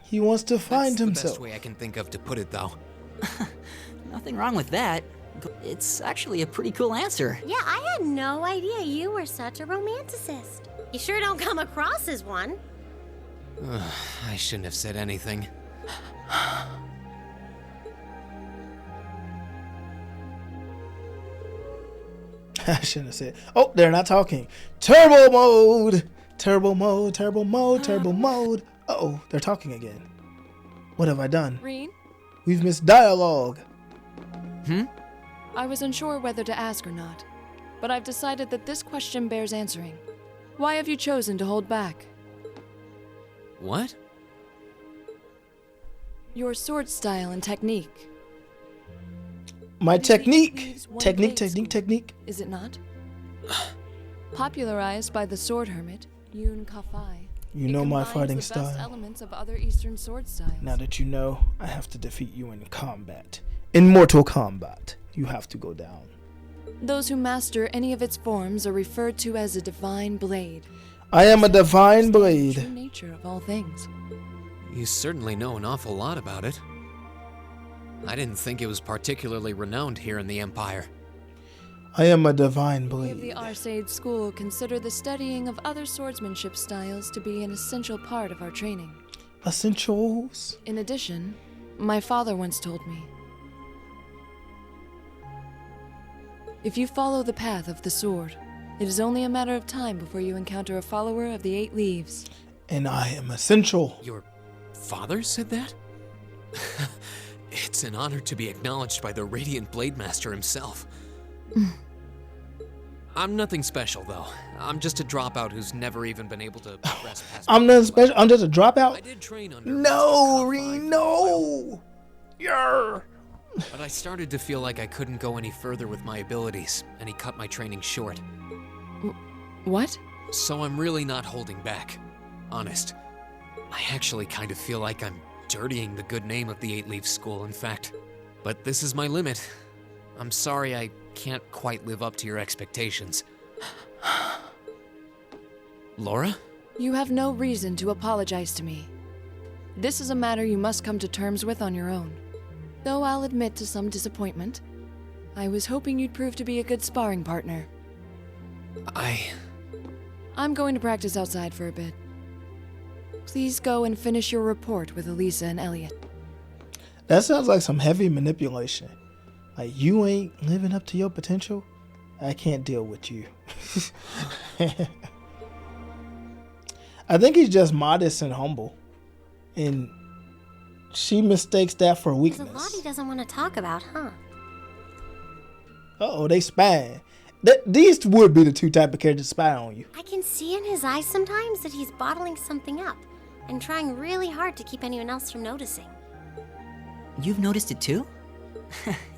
He wants to find That's himself. the best way I can think of to put it, though. Nothing wrong with that. It's actually a pretty cool answer. Yeah, I had no idea you were such a romanticist. You sure don't come across as one. I shouldn't have said anything. I shouldn't have said. Oh, they're not talking. Turbo mode. Turbo mode. Turbo mode. Turbo mode. Uh-oh, they're talking again. What have I done? Rean? We've missed dialogue. I was unsure whether to ask or not, but I've decided that this question bears answering. Why have you chosen to hold back? What? Your sword style and technique. My It is technique. the Thieves' One Technique, Blade technique, School, technique. Is it not? Popularized by the sword hermit, Yun Kafai. You it know my combines fighting the best style. elements of other Eastern sword styles. Now that you know, I have to defeat you in combat. In Mortal Kombat, you have to go down. Those who master any of its forms are referred to as a divine blade. I am a divine Understand the blade. true nature of all things. You certainly know an awful lot about it. I didn't think it was particularly renowned here in the Empire. I am a divine We of the blade. Arcade School consider the studying of other swordsmanship styles to be an essential part of our training. Essentials. In addition, my father once told me, if you follow the path of the sword, it is only a matter of time before you encounter a follower of the 8 leaves. And I am essential. Your father said that? It's an honor to be acknowledged by the Radiant Blade Master himself. I'm nothing special, though. I'm just a dropout who's never even been able to progress past. I'm not special. I'm just a I dropout. did train under No, Mr. Rean, Kafai, no. Yarr. but I started to feel like I couldn't go any further with my abilities, and he cut my training short. What? So I'm really not holding back. Honest. I actually kind of feel like I'm dirtying the good name of the 8 Leaf School, in fact. But this is my limit. I'm sorry I can't quite live up to your expectations. Laura? You have no reason to apologize to me. This is a matter you must come to terms with on your own. Though I'll admit to some disappointment, I was hoping you'd prove to be a good sparring partner. I'm going to practice outside for a bit. Please go and finish your report with Alisa and Elliot. That sounds like some heavy manipulation. Like, you ain't living up to your potential? I can't deal with you. I think he's just modest and humble. And she mistakes that for weakness. There's a lot he doesn't want to talk about, huh? Uh-oh, they spying. These would be the two type of characters to spy on you. I can see in his eyes sometimes that he's bottling something up and trying really hard to keep anyone else from noticing. You've noticed it too?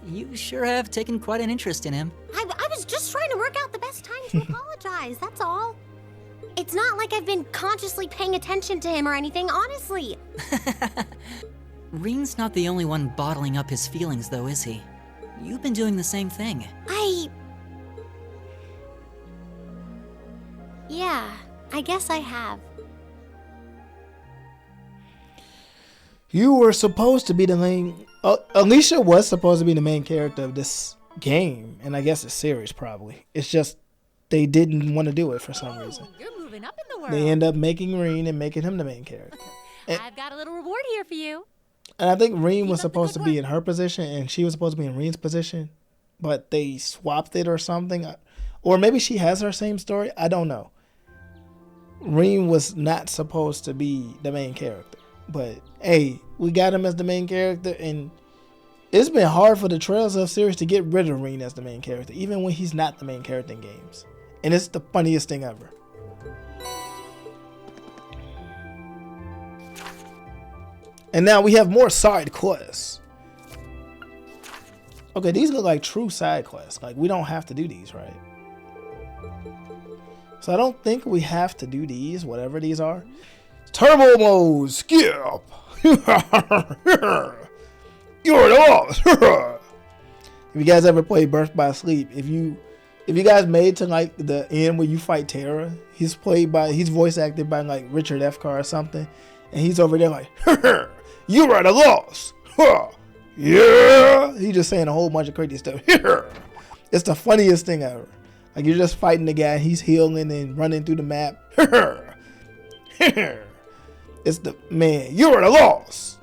You sure have taken quite an interest in him. I was just trying to work out the best time to apologize, that's all. It's not like I've been consciously paying attention to him or anything, honestly. Rean's not the only one bottling up his feelings, though, is he? You've been doing the same thing. Yeah, I guess I have. You were supposed to be the main... Alicia was supposed to be the main character of this game, and I guess the series probably. It's just they didn't want to do it for some reason. You're moving up in the world. They end up making Rean and making him the main character. I've got a little reward here for you. And I think Rean was supposed to be in her position, and she was supposed to be in Rean's position, but they swapped it or something. Or maybe she has her same story. I don't know. Rean was not supposed to be the main character. But, hey, we got him as the main character, and it's been hard for the Trails of series to get rid of Rean as the main character, even when he's not the main character in games. And it's the funniest thing ever. And now we have more side quests. Okay, these look like true side quests. Like, we don't have to do these, right? So I don't think we have to do these, whatever these are. Turbo mode, skip. You're lost. If you guys ever played Birth by Sleep, if you guys made to like the end where you fight Terra, he's voice acted by like Richard F. Carr or something, and he's over there like, you're at a loss. Yeah. He's just saying a whole bunch of crazy stuff. It's the funniest thing ever. Like, you're just fighting the guy, he's healing and running through the map. It's the man, you're at a loss.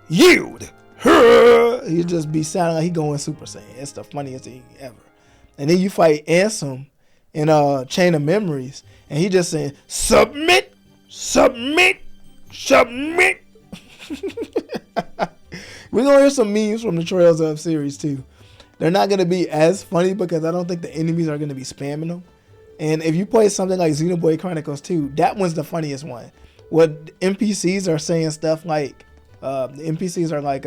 Yield. He just be sounding like he going Super Saiyan. It's the funniest thing ever. And then you fight Ansem in Chain of Memories, and he just saying, submit, submit, submit. We're gonna hear some memes from the Trails of series too. They're not gonna be as funny because I don't think the enemies are gonna be spamming them. And if you play something like Xenoblade Chronicles 2, that one's the funniest one. What NPCs are saying stuff like, the NPCs are like,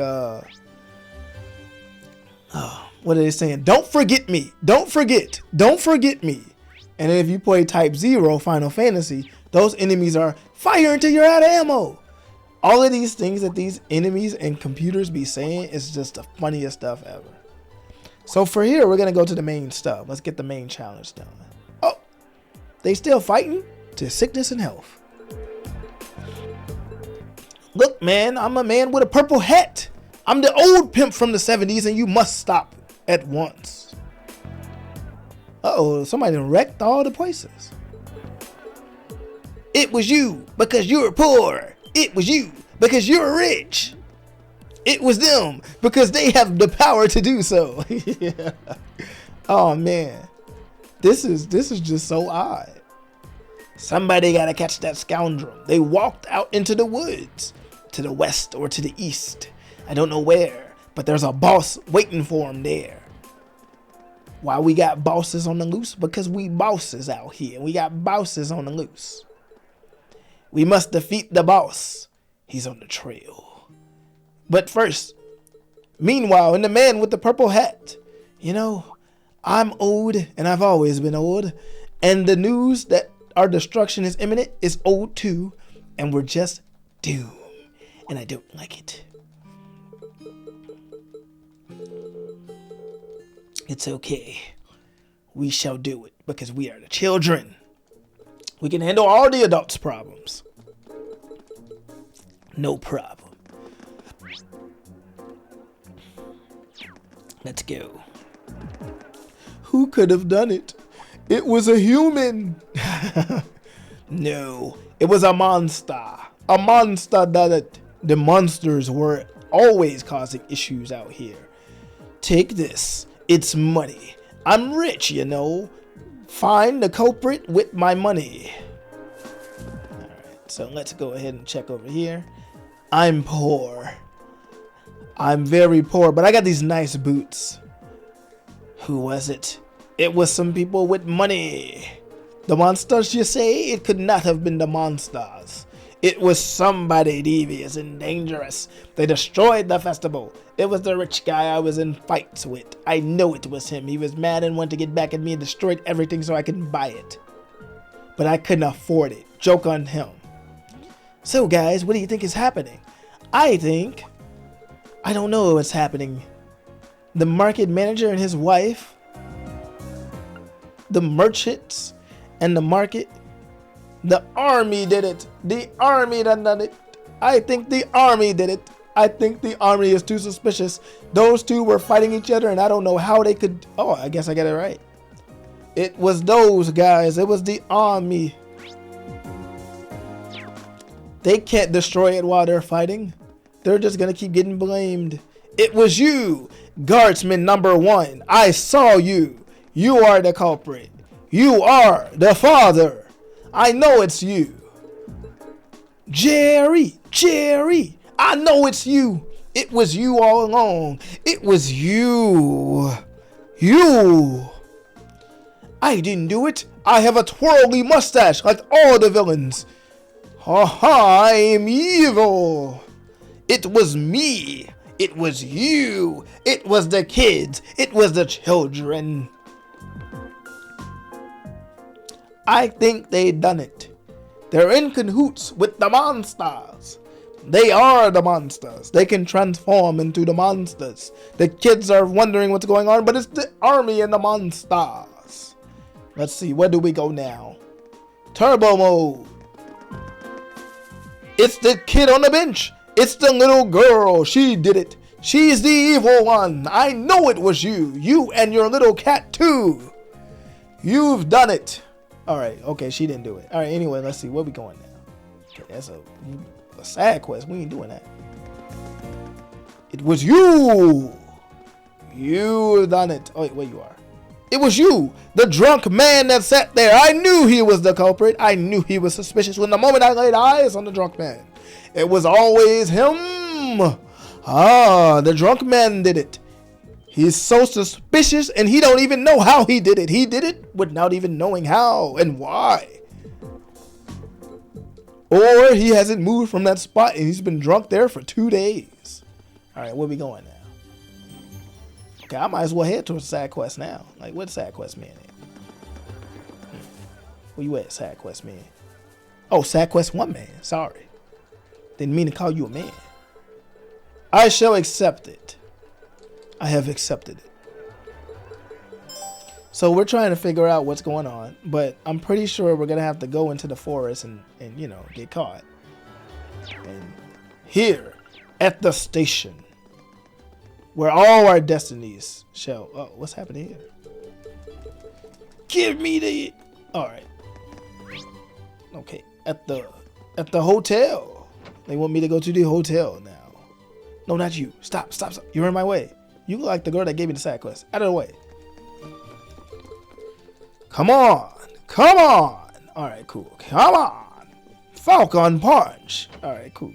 what are they saying? Don't forget me. Don't forget. Don't forget me. And then if you play Type 0 Final Fantasy, those enemies are fire until you're out of ammo. All of these things that these enemies and computers be saying is just the funniest stuff ever. So for here, we're going to go to the main stuff. Let's get the main challenge done. Oh, they still fighting to sickness and health. Look, man, I'm a man with a purple hat. I'm the old pimp from the 70s, and you must stop at once. Uh-oh, somebody wrecked all the places. It was you because you're poor. It was you because you're rich. It was them because they have the power to do so. Yeah. Oh man, this is just so odd. Somebody gotta catch that scoundrel. They walked out into the woods, to the west or to the east. I don't know where, but there's a boss waiting for him there. Why we got bosses on the loose? Because we bosses out here. We got bosses on the loose. We must defeat the boss. He's on the trail. But first, meanwhile, in the man with the purple hat, you know, I'm old and I've always been old. And the news that our destruction is imminent is old too. And we're just doomed. And I don't like it. It's okay. We shall do it because we are the children. We can handle all the adults' problems. No problem. Let's go. Who could have done it? It was a human. No, it was a monster. A monster did it. The monsters were always causing issues out here. Take this. It's money. I'm rich, you know. Find the culprit with my money. Alright, so let's go ahead and check over here. I'm poor. I'm very poor, but I got these nice boots. Who was it? It was some people with money. The monsters, you say? It could not have been the monsters. It was somebody devious and dangerous. They destroyed the festival. It was the rich guy I was in fights with. I know it was him. He was mad and wanted to get back at me and destroyed everything so I could buy it. But I couldn't afford it. Joke on him. So guys, what do you think is happening? I don't know what's happening. The market manager and his wife, the merchants and the market, the army did it. The army done it. I think the army did it. I think the army is too suspicious. Those two were fighting each other and I don't know how they could. Oh, I guess I got it right. It was those guys. It was the army. They can't destroy it while they're fighting. They're just gonna keep getting blamed. It was you, guardsman number 1. I saw you. You are the culprit. You are the father. I know it's you. Jerry, I know it's you. It was you all along. It was you. You. I didn't do it. I have a twirly mustache like all the villains. Ha ha, I am evil. It was me. It was you. It was the kids. It was the children. I think they done it. They're in cahoots with the monsters. They are the monsters. They can transform into the monsters. The kids are wondering what's going on, but it's the army and the monsters. Let's see, where do we go now? Turbo mode. It's the kid on the bench. It's the little girl. She did it. She's the evil one. I know it was you. You and your little cat too. You've done it. Alright, okay, she didn't do it. Alright, anyway, let's see. Where we going now? Okay, that's a side quest. We ain't doing that. It was you. You done it. Oh, wait, where you are? It was you, the drunk man that sat there. I knew he was the culprit. I knew he was suspicious when the moment I laid eyes on the drunk man. It was always him. Ah, the drunk man did it. He's so suspicious and he don't even know how he did it. He did it without even knowing how and why. Or he hasn't moved from that spot and he's been drunk there for 2 days. All right, where we going now? Okay, I might as well head towards side quest now. Like, where's side quest man at? Where you at, side quest man? Oh, side quest 1 man. Sorry. Didn't mean to call you a man. I shall accept it. I have accepted it. So we're trying to figure out what's going on, but I'm pretty sure we're gonna have to go into the forest and you know, get caught. And here at the station, where all our destinies shall. Oh, what's happening here? Give me the. All right. Okay, at the hotel. They want me to go to the hotel now. No, not you. Stop. You're in my way. You look like the girl that gave me the side quest. Out of the way. Come on. All right, cool. Come on. Falcon Punch. All right, cool.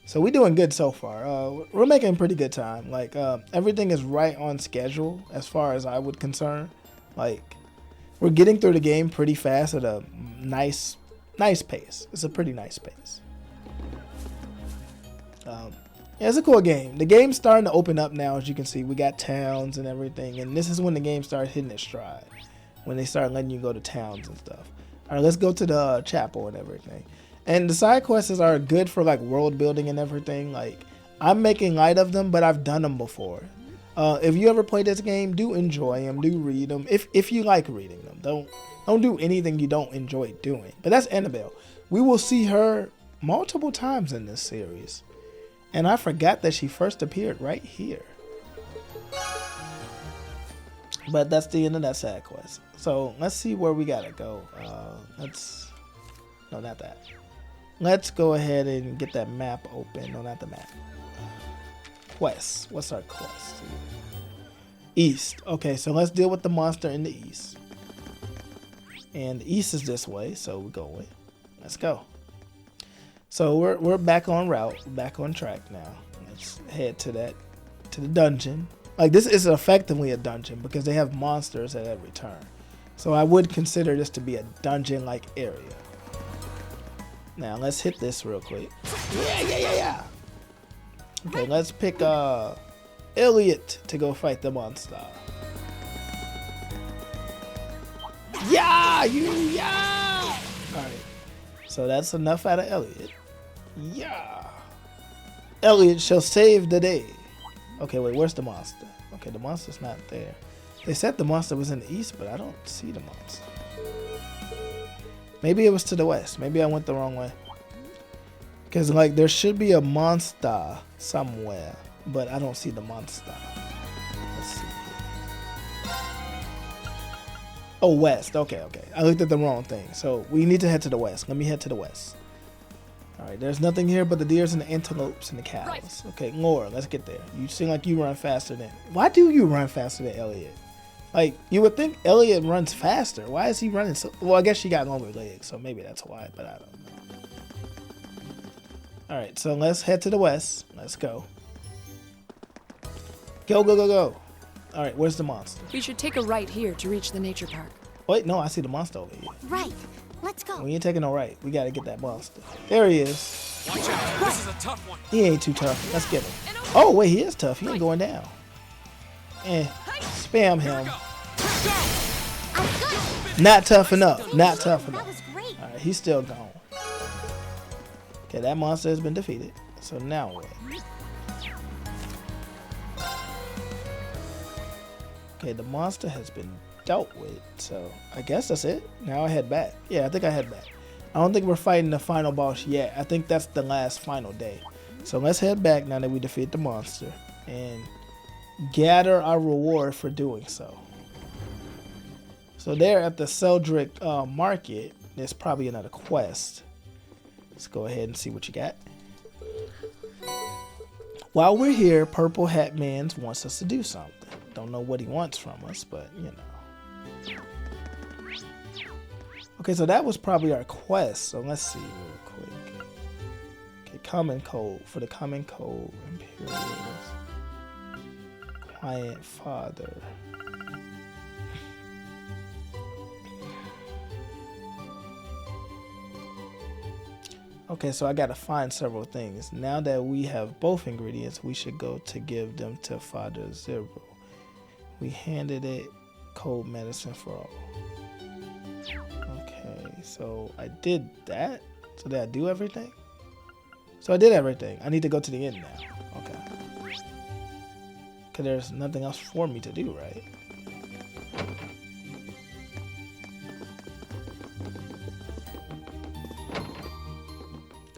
So we're doing good so far. We're making pretty good time. Like, everything is right on schedule as far as I would concern. Like, we're getting through the game pretty fast at a nice pace. It's a pretty nice pace. Yeah, it's a cool game. The game's starting to open up now, as you can see. We got towns and everything, and this is when the game starts hitting its stride. When they start letting you go to towns and stuff. All right, let's go to the chapel and everything. And the side quests are good for like world building and everything. Like, I'm making light of them, but I've done them before. If you ever play this game, do enjoy them, do read them. If you like reading them, don't do anything you don't enjoy doing. But that's Annabelle. We will see her multiple times in this series. And I forgot that she first appeared right here. But that's the end of that side quest. So let's see where we gotta go. No, not that. Let's go ahead and get that map open. No, not the map. Quest. What's our quest? East. Okay, so let's deal with the monster in the east. And the east is this way, so we're going. Let's go. So we're back on route, back on track now. Let's head to the dungeon. Like, this is effectively a dungeon because they have monsters at every turn. So I would consider this to be a dungeon-like area. Now let's hit this real quick. Yeah. Okay, let's pick Elliot to go fight the monster. Yeah. All right. So that's enough out of Elliot. Yeah. Elliot shall save the day. Okay, wait, where's the monster? Okay, the monster's not there. They said the monster was in the east, but I don't see the monster. Maybe it was to the west. Maybe I went the wrong way. Because, like, there should be a monster somewhere, but I don't see the monster. Let's see. Oh, west. Okay. I looked at the wrong thing. So we need to head to the west. Let me head to the west. All right, there's nothing here but the deers and the antelopes and the cows. Right. Okay, Laura, let's get there. You seem like you run faster than... Why do you run faster than Elliot? Like, you would think Elliot runs faster. Why is he running so... Well, I guess she got longer legs, so maybe that's why, but I don't know. All right, so let's head to the west. Let's go. Go. All right, where's the monster? We should take a right here to reach the nature park. Wait, no, I see the monster over here. Right. Let's go. We ain't taking no right. We gotta get that monster. There he is. Watch out. This is a tough one. He ain't too tough. Let's get him. Oh, wait, he is tough. He ain't going down. Spam him. Not tough enough. Not tough enough. All right, he's still gone. Okay, that monster has been defeated. So now what? Okay, the monster has been dealt with, so I guess that's it. Now I head back. Yeah, I think I head back. I don't think we're fighting the final boss yet. I think that's the last final day. So let's head back now that we defeat the monster and gather our reward for doing so. So there at the Celdic market, there's probably another quest. Let's go ahead and see what you got. While we're here, Purple Hat Man wants us to do something. Don't know what he wants from us, but you know. Okay, so that was probably our quest. So let's see real quick. Okay, common code for the common code. Imperials. Client father. Okay, so I gotta find several things. Now that we have both ingredients, we should go to give them to Father Zero. We handed it cold medicine for all. Okay, so I did that. So did I do everything? So I did everything. I need to go to the end now. Okay. Because there's nothing else for me to do, right?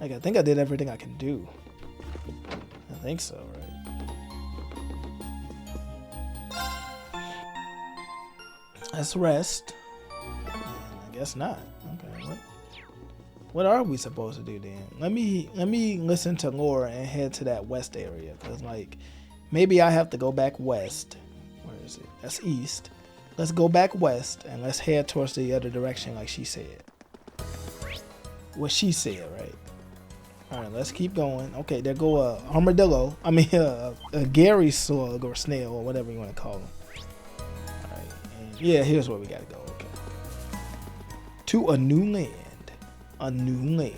Like, I think I did everything I can do. I think so, right? Let's rest. I guess not. Okay, what are we supposed to do then? Let me listen to Laura and head to that west area, cause like maybe I have to go back west. Where is it? That's east. Let's go back west and let's head towards the other direction, like she said. What she said, right? All right, let's keep going. Okay, there go a armadillo. I mean, a Gary slug or snail or whatever you want to call him. All right, and yeah, here's where we gotta go. Okay, to a new land. A new land.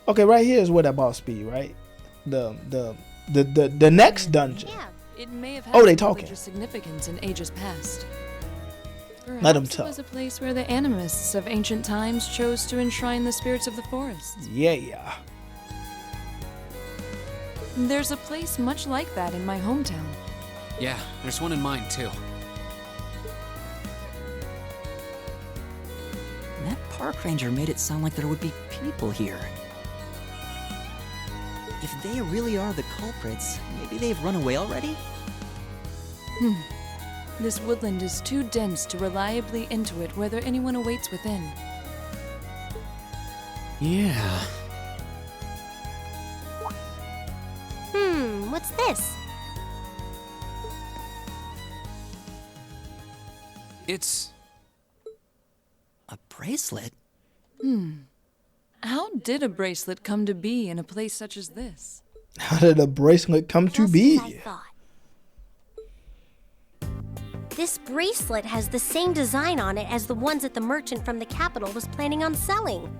Okay, right here is where that boss be, right? The next dungeon. Yeah, it may have had they talking. religious significance in ages past. Perhaps Let 'em tell. It was a place where the animists of ancient times chose to enshrine the spirits of the forest. Yeah. There's a place much like that in my hometown. Yeah, there's one in mine too. That park ranger made it sound like there would be people here. If they really are the culprits, maybe they've run away already? This woodland is too dense to reliably intuit whether anyone awaits within. Yeah. What's this? It's... A bracelet? How did a bracelet come to be in a place such as this? How did a bracelet come to Just be? as I thought. This bracelet has the same design on it as the ones that the merchant from the capital was planning on selling.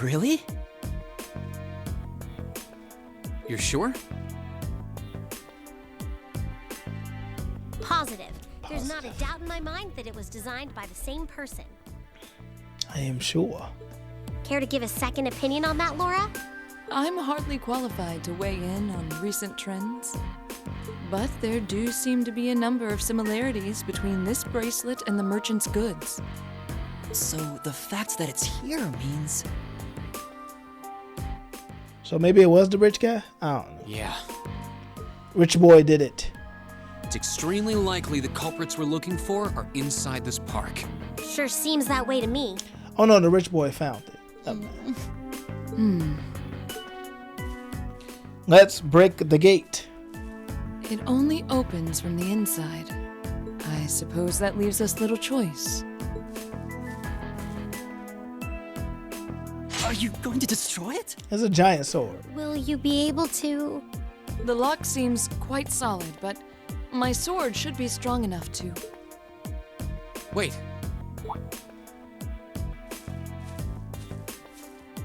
Really? You're sure? Positive. There's not a doubt in my mind that it was designed by the same person. I am sure. Care to give a second opinion on that, Laura? I'm hardly qualified to weigh in on recent trends. But there do seem to be a number of similarities between this bracelet and the merchant's goods. So the fact that it's here means... So maybe it was the rich guy? I don't know. Yeah. Rich boy did it. It's extremely likely the culprits we're looking for are inside this park. Sure seems that way to me. Oh no, the rich boy found it. Let's break the gate. It only opens from the inside. I suppose that leaves us little choice. Are you going to destroy it? It's a giant sword. Will you be able to... The lock seems quite solid, but my sword should be strong enough to... Wait.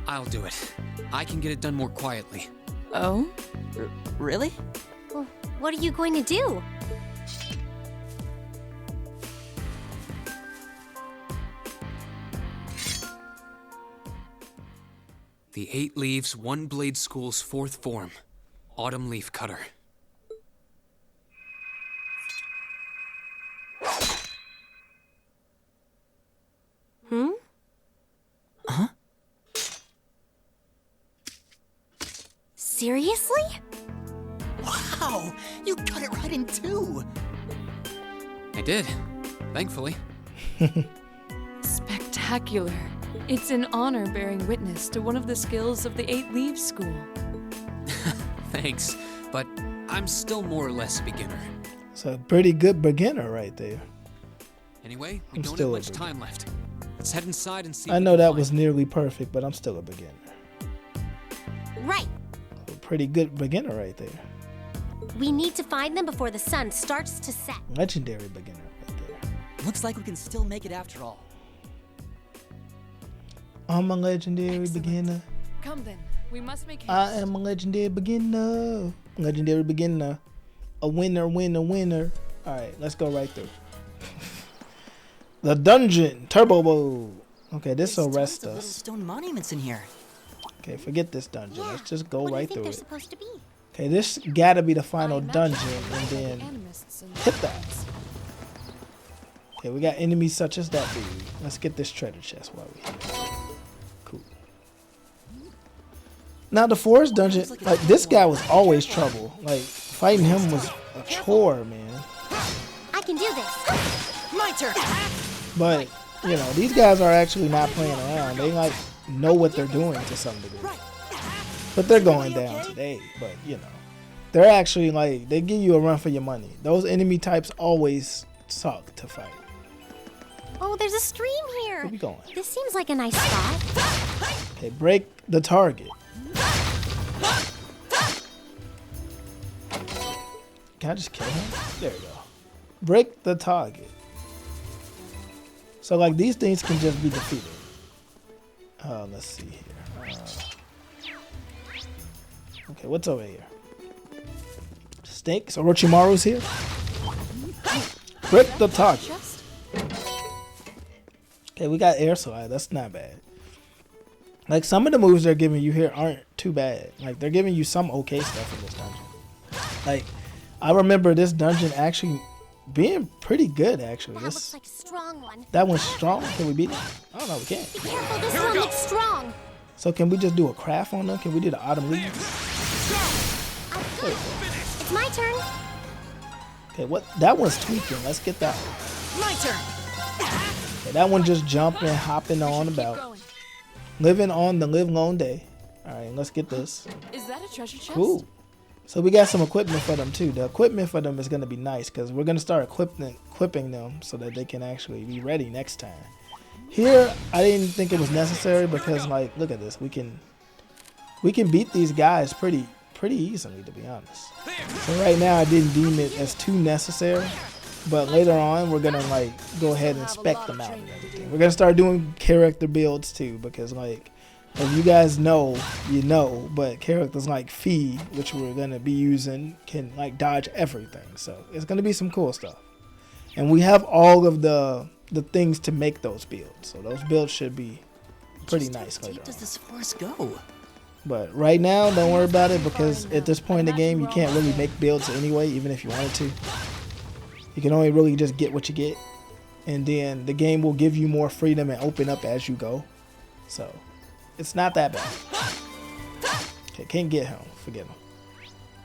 I'll do it. I can get it done more quietly. Oh? Really? Well, what are you going to do? The 8 Leaves, One Blade School's 4th form. Autumn Leaf Cutter. Huh? Seriously? Wow! You cut it right in two! I did, thankfully. Spectacular. It's an honor bearing witness to one of the skills of the 8 Leaves School. Thanks, but I'm still more or less a beginner. It's a pretty good beginner right there. Anyway, we I'm don't still have a much beginner. time left. Let's head inside and see. I know that was nearly perfect, but I'm still a beginner. Right. A pretty good beginner right there. We need to find them before the sun starts to set. Legendary beginner right there. Looks like we can still make it after all. I'm a legendary beginner. Come then, we must make haste. I am a legendary beginner. Legendary beginner. A winner, winner, winner. Alright, let's go right through. The dungeon. Turbo Bowl. Okay, this will rest Little us. stone monuments in here. Okay, forget this dungeon. Yeah. Let's just go what right do you through think it. they're supposed to be? Okay, this gotta be the final I imagine dungeon, and they're then animists and hit that. Okay, we got enemies such as that dude. Let's get this treasure chest while we're here. Cool. Now the forest dungeon, like this guy was always trouble. Like fighting him was a chore, man. I can do this. My turn! But you know, these guys are actually not playing around. They like know what they're doing to some degree. But they're going down today. But you know, they're actually like they give you a run for your money. Those enemy types always suck to fight. Oh, there's a stream here. Where we going? This seems like a nice spot. Okay, break the target. Can I just kill him? There we go. Break the target. So like these things can just be defeated. Let's see here. Okay, what's over here? Snakes? Orochimaru's here? Break the target. Okay, we got air slide. That's not bad. Like some of the moves they're giving you here aren't too bad. Like they're giving you some okay stuff in this dungeon. Like I remember this dungeon actually being pretty good actually. That This looks like a strong one. that one's strong. Can we beat it? I don't know. We can't. Be careful, this one looks strong. So can we just do a craft on them? Can we do the autumn leaves? It's my turn. Okay, what? That one's tweaking. Let's get that one. My turn. Okay, that one just jumping, hopping on about. Living on the live long day. All right, let's get this. Is that a treasure chest? Cool. So we got some equipment for them too. The equipment for them is going to be nice because we're going to start equipping them so that they can actually be ready next time. Here, I didn't think it was necessary because, like, look at this. We can beat these guys pretty easily, to be honest. So right now, I didn't deem it as too necessary. But later on, we're gonna like go ahead and spec them out and everything. We're gonna start doing character builds too because, like, if you guys know, you know. But characters like Fee, which we're gonna be using, can like dodge everything. So it's gonna be some cool stuff. And we have all of the things to make those builds. So those builds should be pretty nice later on. Does this force go? But right now, don't worry about it because at this point in the game, you can't really make builds anyway, even if you wanted to. You can only really just get what you get. And then the game will give you more freedom and open up as you go. So it's not that bad. Okay, can't get him. Forget him.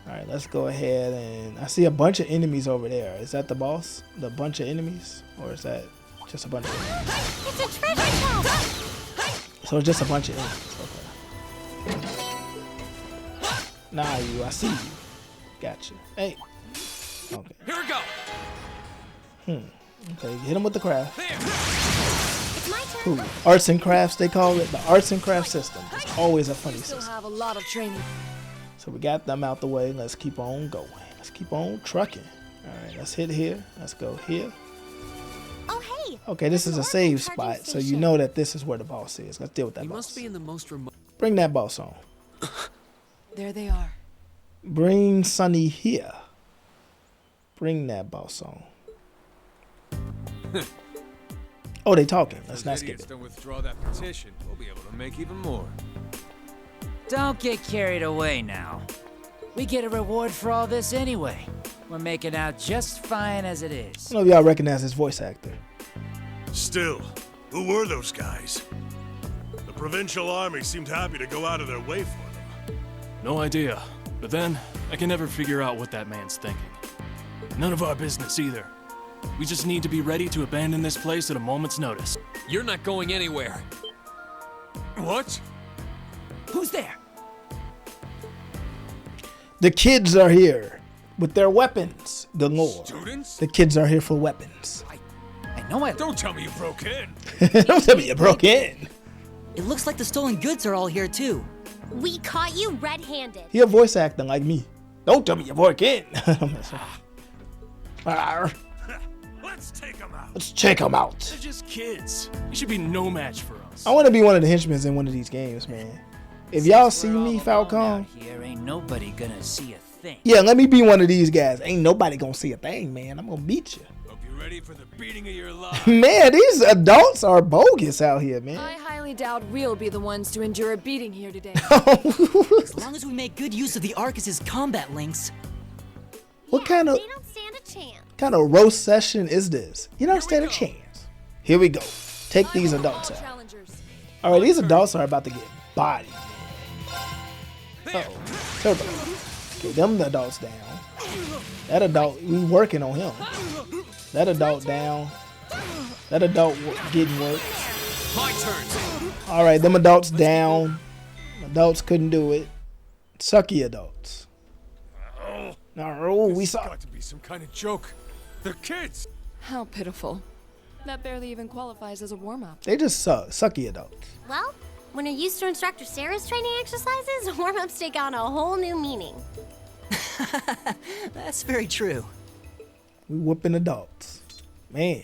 Alright, let's go ahead and... I see a bunch of enemies over there. Is that the boss? The bunch of enemies? Or is that just a bunch of enemies? It's a treasure chest. So it's just a bunch of enemies. Okay. Nah, you. I see you. Gotcha. Hey. Okay. Here we go. Okay, hit him with the craft. It's my turn. Cool. Arts and crafts, they call it. The arts and crafts system. It's always a funny Still system. have a lot of training. So we got them out the way. Let's keep on going. Let's keep on trucking. Alright, let's hit here. Let's go here. Oh, hey. Okay, this is a save spot, so you know that this is where the boss is. Let's deal with that You boss. must be in the most remote. Bring that boss on. There they are. Bring Sunny here. Bring that boss on. Oh, they talking. Let's not skip it. Don't withdraw that petition. We'll be able to make even more. Don't get carried away now. We get a reward for all this anyway. We're making out just fine as it is. I don't know if y'all recognize this voice actor. Still, who were those guys? The provincial army seemed happy to go out of their way for them. No idea. But then, I can never figure out what that man's thinking. None of our business either. We just need to be ready to abandon this place at a moment's notice. You're not going anywhere. What? Who's there? The kids are here with their weapons galore. Students? The kids are here for weapons. I know I... Don't tell me you broke in. Don't tell me you broke in. It looks like the stolen goods are all here too. We caught you red-handed. He a voice acting like me. Don't tell me you broke in. Let's take them out. Let's check them out. They're just kids. You should be no match for us. I want to be one of the henchmen in one of these games, man. If y'all see me, Falcon, Here ain't nobody gonna see a thing. yeah, let me be one of these guys. Ain't nobody gonna see a thing, man. I'm gonna beat you. Hope you're ready for the beating of your life. Man, these adults are bogus out here, man. I highly doubt we'll be the ones to endure a beating here today. As long as we make good use of the Arcus's combat links. What kind of They don't stand a chance. roast session is this? You don't stand a chance. Here we go. Take these adults out. All right, these adults are about to get bodied. Uh-oh. Turbo. Okay, them the adults down. That adult, we working on him. That adult down. That adult getting worked. My turn. All right, them adults down. Adults couldn't do it. Sucky adults. No, we saw. Got to be some kind of joke. They're kids. How pitiful. That barely even qualifies as a warm-up. They just suck. Sucky adults. Well, when you're used to Instructor Sarah's training exercises, warm-ups take on a whole new meaning. That's very true. We whooping adults. Man.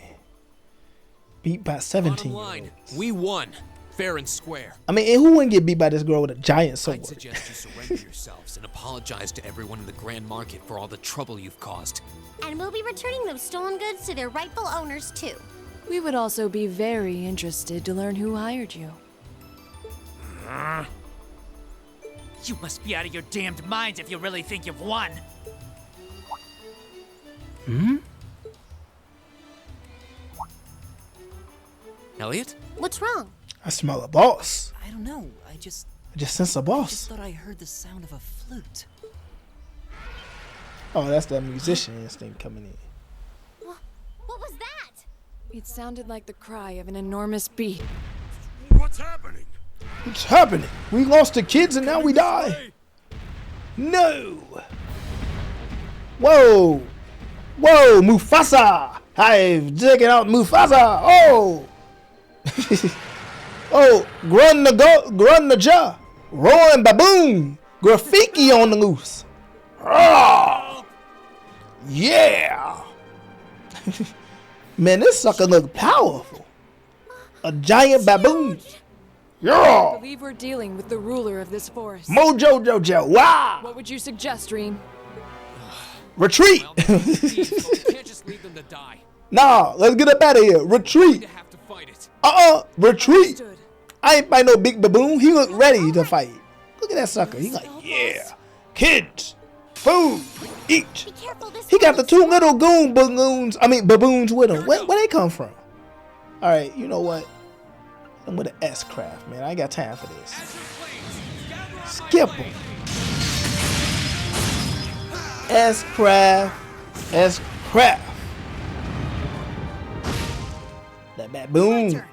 Beat by 17. Bottom line, we won. Fair and square. I mean, and who wouldn't get beat by this girl with a giant sword? I'd suggest you surrender yourselves and apologize to everyone in the Grand Market for all the trouble you've caused. And we'll be returning those stolen goods to their rightful owners, too. We would also be very interested to learn who hired you. You must be out of your damned minds if you really think you've won. Elliot? What's wrong? I smell a boss. I don't know. I just sense a boss. just thought I heard the sound of a flute. Oh, that's that musician instinct coming in. What was that? It sounded like the cry of an enormous bee. What's happening? What's happening? We lost the kids and now we die. No. Whoa. Whoa, Mufasa. I've taken out Mufasa. Oh. Oh, Grun the jaw. Roaring baboon. Graffiti on the loose. Oh. Yeah. Man, this sucker look powerful. A giant baboon. I Yeah. believe we're dealing with the ruler of this forest. Mojo Jojo. Wow. What would you suggest, Rean? Retreat. Can't just leave them to die. Nah, let's get up out of here. Retreat. Have to fight it. Retreat. I ain't fight no big baboon. He look ready to fight. Look at that sucker. He like, yeah. Kids. Food. Eat. Be careful, this He got the two little baboons with him. Where they come from? All right, you know what? I'm with an S-Craft, man. I ain't got time for this. Skip him. S-Craft. S-Craft. That baboon.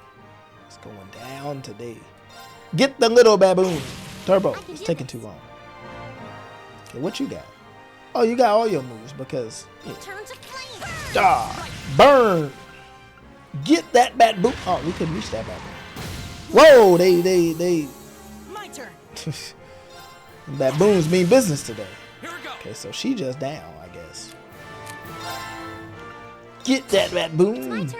It's going down today. Get the little baboon. Turbo. It's taking too long. Okay, what you got? Oh, you got all your moves because... Yeah. Burn. Get that baboon. Oh, we couldn't reach that baboon. Whoa, they. My turn. Baboons mean business today. Okay, so she just down, I guess. Get that baboon.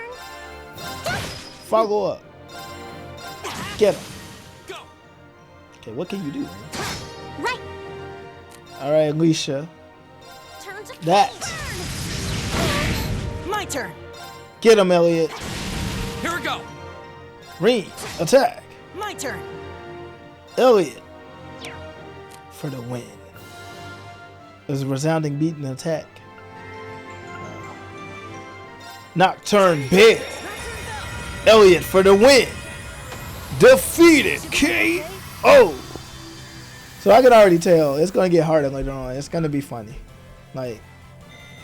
Follow up. Get him. Okay, what can you do, man? Right. All right, Alicia. That. My turn. Get him, Elliot. Here we go. Rean, attack. My turn. Elliot. For the win. It was a resounding beat and attack. Nocturne Bear. Elliot for the win. Defeated KO. So I can already tell it's going to get harder later on. It's going to be funny. Like,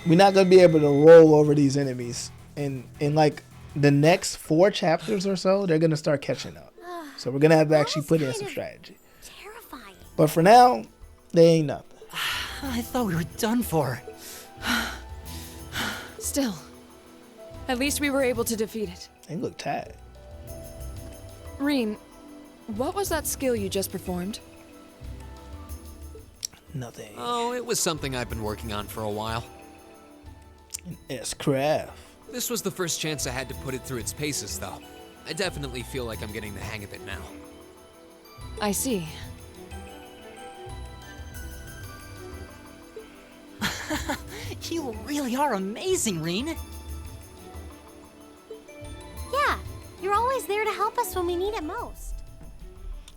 we're not going to be able to roll over these enemies. And in like the next 4 chapters or so, they're going to start catching up. So we're going to have to actually put in some strategy. Terrifying. But for now, they ain't nothing. I thought we were done for. Still, at least we were able to defeat it. They look tired. Rean, what was that skill you just performed? Nothing. Oh, it was something I've been working on for a while. An S-Craft. This was the first chance I had to put it through its paces, though. I definitely feel like I'm getting the hang of it now. I see. You really are amazing, Rean. Yeah, you're always there to help us when we need it most.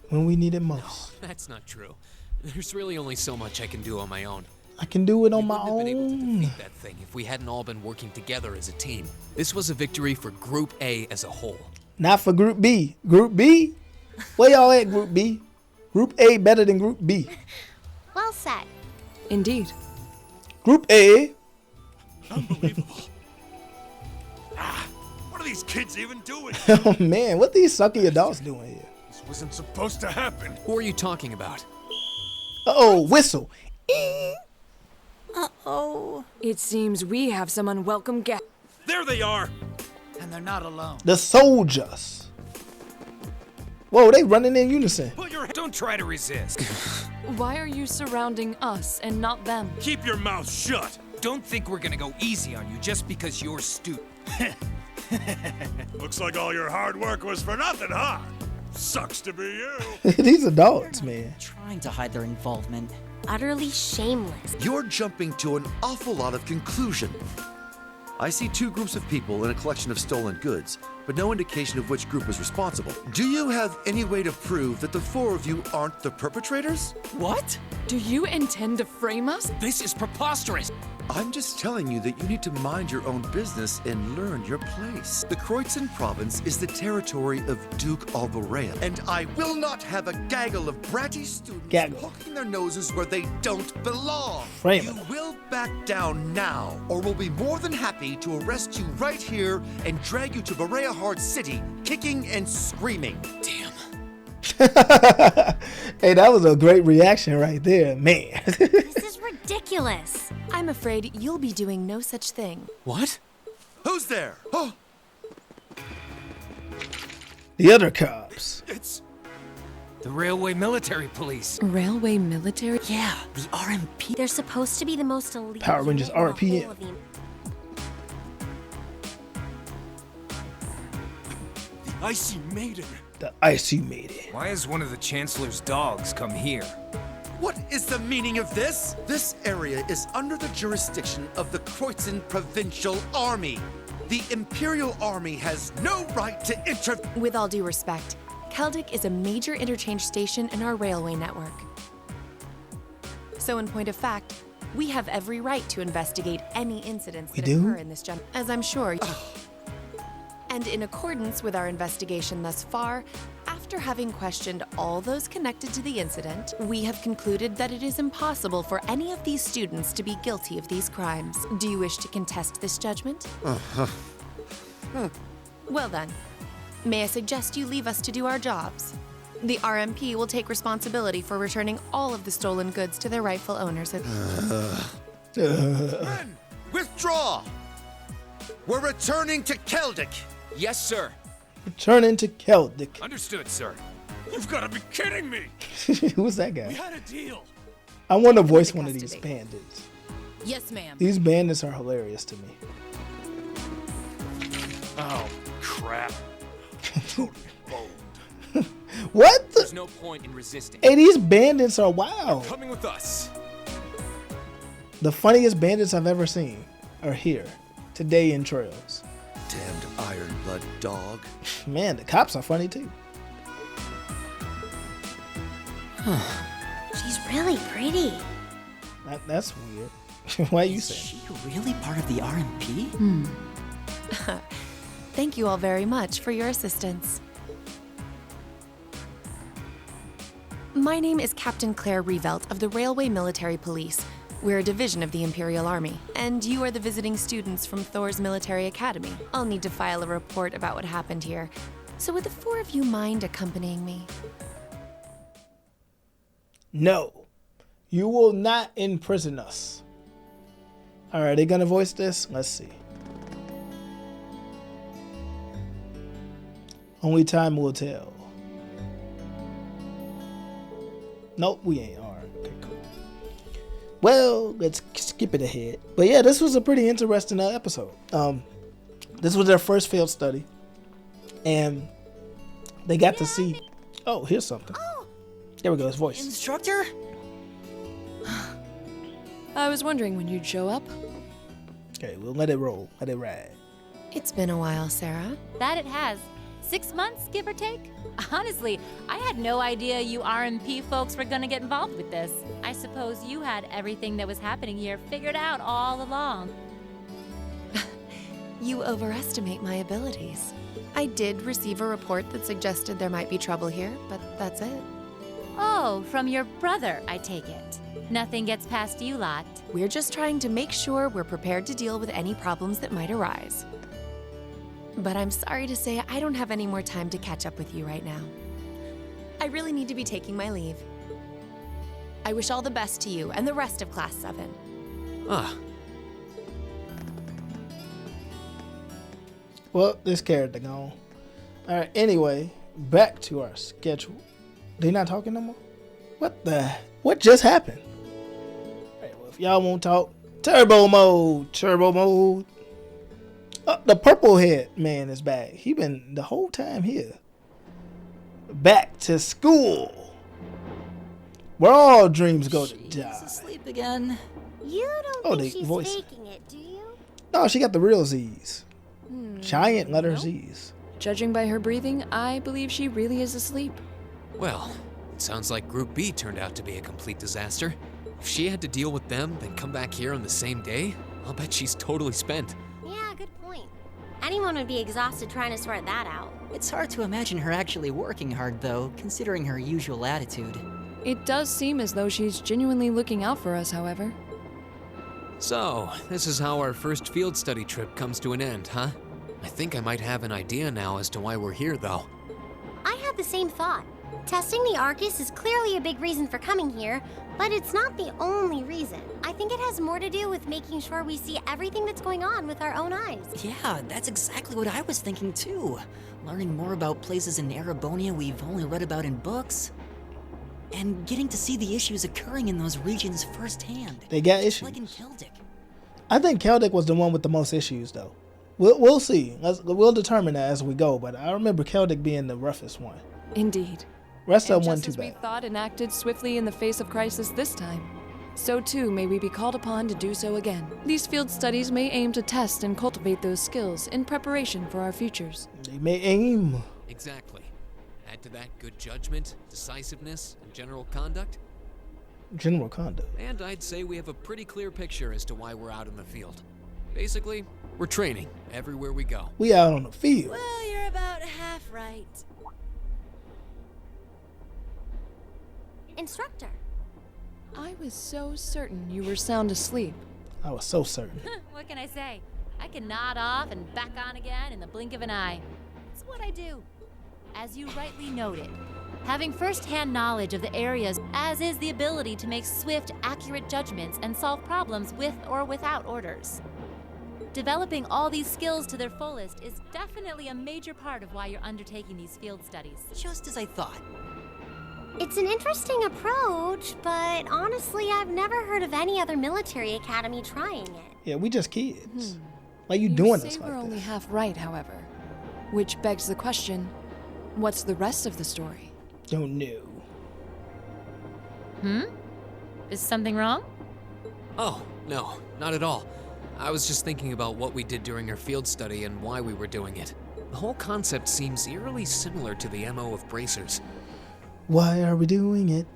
When we need it most. That's not true. There's really only so much I can do on my own. I can do it on my We wouldn't have been able to own. defeat that thing if we hadn't all been working together as a team. This was a victory for Group A as a whole. Not for Group B. Group B? Where y'all at, Group B? Group A better than Group B. Well said. Indeed. Group A. Unbelievable. What are these kids even doing? Oh man, what these sucky adults doing here? This wasn't supposed to happen. Who are you talking about? Uh-oh, whistle. Uh-oh. It seems we have some unwelcome guests. There they are. And they're not alone. The soldiers. Whoa, they running in unison. Don't try to resist. Why are you surrounding us and not them? Keep your mouth shut. Don't think we're gonna go easy on you just because you're stupid. Looks like all your hard work was for nothing, huh? Sucks to be you. These adults, man. Trying to hide their involvement. Utterly shameless. You're jumping to an awful lot of conclusion. I see 2 groups of people in a collection of stolen goods, but no indication of which group is responsible. Do you have any way to prove that the 4 of you aren't the perpetrators? What? Do you intend to frame us? This is preposterous. I'm just telling you that you need to mind your own business and learn your place. The Kreutzen province is the territory of Duke Alvarea, and I will not have a gaggle of bratty students poking their noses where they don't belong. You will back down now, or we'll be more than happy to arrest you right here and drag you to Berea Hard City, kicking and screaming. Damn. Hey, that was a great reaction right there, man. This is ridiculous. I'm afraid you'll be doing no such thing. What? Who's there? Oh. The other cops. It's the Railway Military Police. Railway Military? Yeah, the RMP. They're supposed to be the most elite. Power Rangers RPM. The Icy Maiden. The Icy Maiden. Why has one of the Chancellor's dogs come here? What is the meaning of this? This area is under the jurisdiction of the Kreutzen Provincial Army. The Imperial Army has no right to With all due respect, Celdic is a major interchange station in our railway network. So in point of fact, we have every right to investigate any incidents that occur in this as I'm sure. And in accordance with our investigation thus far, after having questioned all those connected to the incident, we have concluded that it is impossible for any of these students to be guilty of these crimes. Do you wish to contest this judgment? Well then, may I suggest you leave us to do our jobs? The RMP will take responsibility for returning all of the stolen goods to their rightful owners. Men, withdraw! We're returning to Celdic. Yes, sir. Returning to Celdic. Understood, sir. You've got to be kidding me. Who's that guy? We had a deal. I want to voice one of these bandits. Yes, ma'am. These bandits are hilarious to me. Oh, crap. What? There's no point in resisting. Hey, these bandits are wild. Coming with us. The funniest bandits I've ever seen are here today in Trails. Damned iron blood dog. Man, the cops are funny too. She's really pretty. That's weird. Why are you saying? Is she really part of the RMP? Thank you all very much for your assistance. My name is Captain Claire Revelt of the Railway Military Police. We're a division of the Imperial Army, and you are the visiting students from Thor's Military Academy. I'll need to file a report about what happened here. So would the four of you mind accompanying me? No, you will not imprison us. All right, are they gonna voice this? Let's see. Only time will tell. Nope, we ain't. All right, okay, cool. Well, let's skip it ahead. But yeah, this was a pretty interesting episode. This was their first field study, and they got to see. Oh, here's something. There we go. His voice. Instructor? I was wondering when you'd show up. Okay, we'll let it roll. Let it ride. It's been a while, Sarah. That it has. 6 months, give or take? Honestly, I had no idea you RMP folks were gonna get involved with this. I suppose you had everything that was happening here figured out all along. You overestimate my abilities. I did receive a report that suggested there might be trouble here, but that's it. Oh, from your brother, I take it. Nothing gets past you lot. We're just trying to make sure we're prepared to deal with any problems that might arise. But I'm sorry to say I don't have any more time to catch up with you right now. I really need to be taking my leave. I wish all the best to you and the rest of Class 7. Well, this character gone. All right. Anyway, back to our schedule. They not talking no more? What just happened? All right, well, if y'all won't talk, turbo mode. The purple head man is back. He been the whole time here. Back to school. Where all dreams go to die. Asleep again. You don't think she's faking it, do you? No, she got the real Z's. Giant letter Z's. Judging by her breathing, I believe she really is asleep. Well, it sounds like Group B turned out to be a complete disaster. If she had to deal with them, then come back here on the same day, I'll bet she's totally spent. Yeah, good point. Anyone would be exhausted trying to sort that out. It's hard to imagine her actually working hard, though, considering her usual attitude. It does seem as though she's genuinely looking out for us, however. So, this is how our first field study trip comes to an end, huh? I think I might have an idea now as to why we're here, though. I had the same thought. Testing the Arcus is clearly a big reason for coming here, but it's not the only reason. I think it has more to do with making sure we see everything that's going on with our own eyes. Yeah, that's exactly what I was thinking too. Learning more about places in Erabonia we've only read about in books. And getting to see the issues occurring in those regions firsthand. They got issues. Like in Celdic. I think Celdic was the one with the most issues, though. We'll see. We'll determine that as we go, but I remember Celdic being the roughest one. Indeed. Rest of them and weren't too just as we bad. thought and acted swiftly in the face of crisis this time, so too may we be called upon to do so again. These field studies may aim to test and cultivate those skills in preparation for our futures. They may aim. Exactly. Add to that good judgment, decisiveness, and general conduct. General conduct. And I'd say we have a pretty clear picture as to why we're out in the field. Basically, we're training everywhere we go. We out on the field. Well, you're about half right. Instructor. I was so certain you were sound asleep. I was so certain. What can I say? I can nod off and back on again in the blink of an eye. It's what I do. As you rightly noted, having first-hand knowledge of the areas, as is the ability to make swift, accurate judgments and solve problems with or without orders. Developing all these skills to their fullest is definitely a major part of why you're undertaking these field studies. Just as I thought. It's an interesting approach, but honestly, I've never heard of any other military academy trying it. Yeah, we just kids. Why you doing this like we're only this? half right, however. Which begs the question, what's the rest of the story? Don't know. Is something wrong? Oh, no, not at all. I was just thinking about what we did during our field study and why we were doing it. The whole concept seems eerily similar to the MO of bracers. Why are we doing it?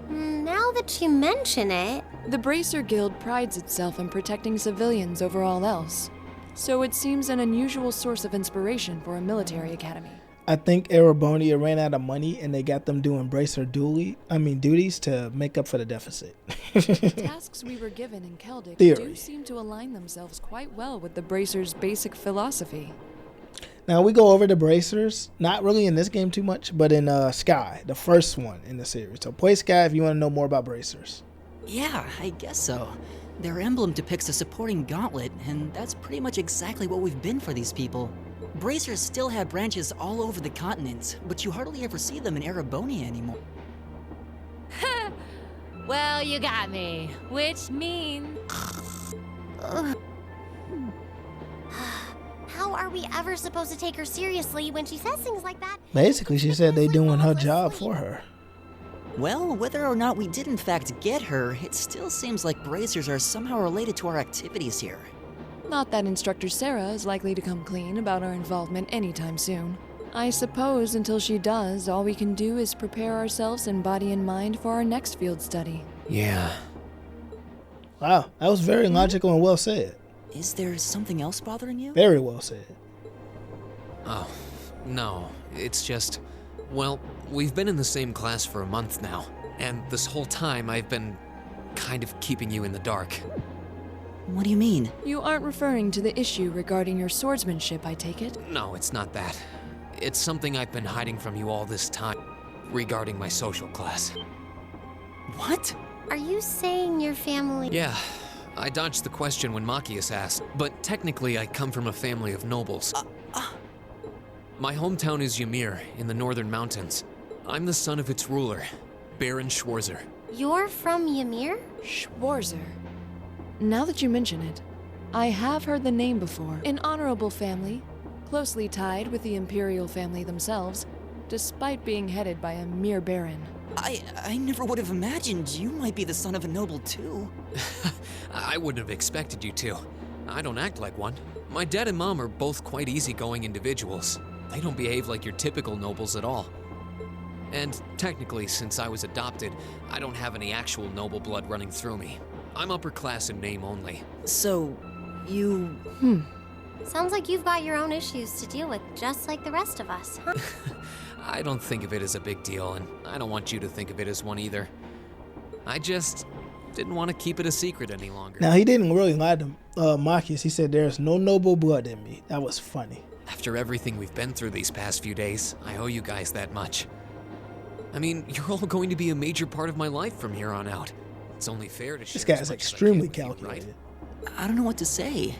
Now that you mention it, The Bracer Guild prides itself on protecting civilians over all else, so it seems an unusual source of inspiration for a military academy. I think Erabonia ran out of money and they got them doing bracer duties to make up for the deficit. The tasks we were given in Celdic do seem to align themselves quite well with the Bracer's basic philosophy. Now we go over the bracers, not really in this game too much, but in Sky, the first one in the series. So play Sky if you want to know more about bracers. Yeah, I guess so. Their emblem depicts a supporting gauntlet, and that's pretty much exactly what we've been for these people. Bracers still have branches all over the continent, but you hardly ever see them in Erabonia anymore. Well, you got me. Which means... how are we ever supposed to take her seriously when she says things like that? Basically, she said they doing her job for her. Well, whether or not we did in fact get her, it still seems like bracers are somehow related to our activities here. Not that Instructor Sarah is likely to come clean about our involvement anytime soon. I suppose until she does, all we can do is prepare ourselves in body and mind for our next field study. Yeah. Wow, that was very logical and well said. Is there something else bothering you? Very well said. Oh, no. It's just, well, we've been in the same class for a month now, and this whole time I've been kind of keeping you in the dark. What do you mean? You aren't referring to the issue regarding your swordsmanship, I take it? No, it's not that. It's something I've been hiding from you all this time regarding my social class. What? Are you saying your family... Yeah, I dodged the question when Machias asked, but technically I come from a family of nobles. My hometown is Ymir, in the northern mountains. I'm the son of its ruler, Baron Schwarzer. You're from Ymir? Schwarzer. Now that you mention it, I have heard the name before. An honorable family, closely tied with the imperial family themselves, despite being headed by a mere baron. I never would have imagined you might be the son of a noble too. I wouldn't have expected you to. I don't act like one. My dad and mom are both quite easygoing individuals. They don't behave like your typical nobles at all. And technically, since I was adopted, I don't have any actual noble blood running through me. I'm upper class in name only. So, you... Sounds like you've got your own issues to deal with, just like the rest of us, huh? I don't think of it as a big deal, and I don't want you to think of it as one either. I just didn't want to keep it a secret any longer. Now, he didn't really lie to Marcus. He said, there's no noble blood in me. That was funny. After everything we've been through these past few days, I owe you guys that much. I mean, you're all going to be a major part of my life from here on out. It's only fair to share. This guy's extremely calculated. I don't know what to say.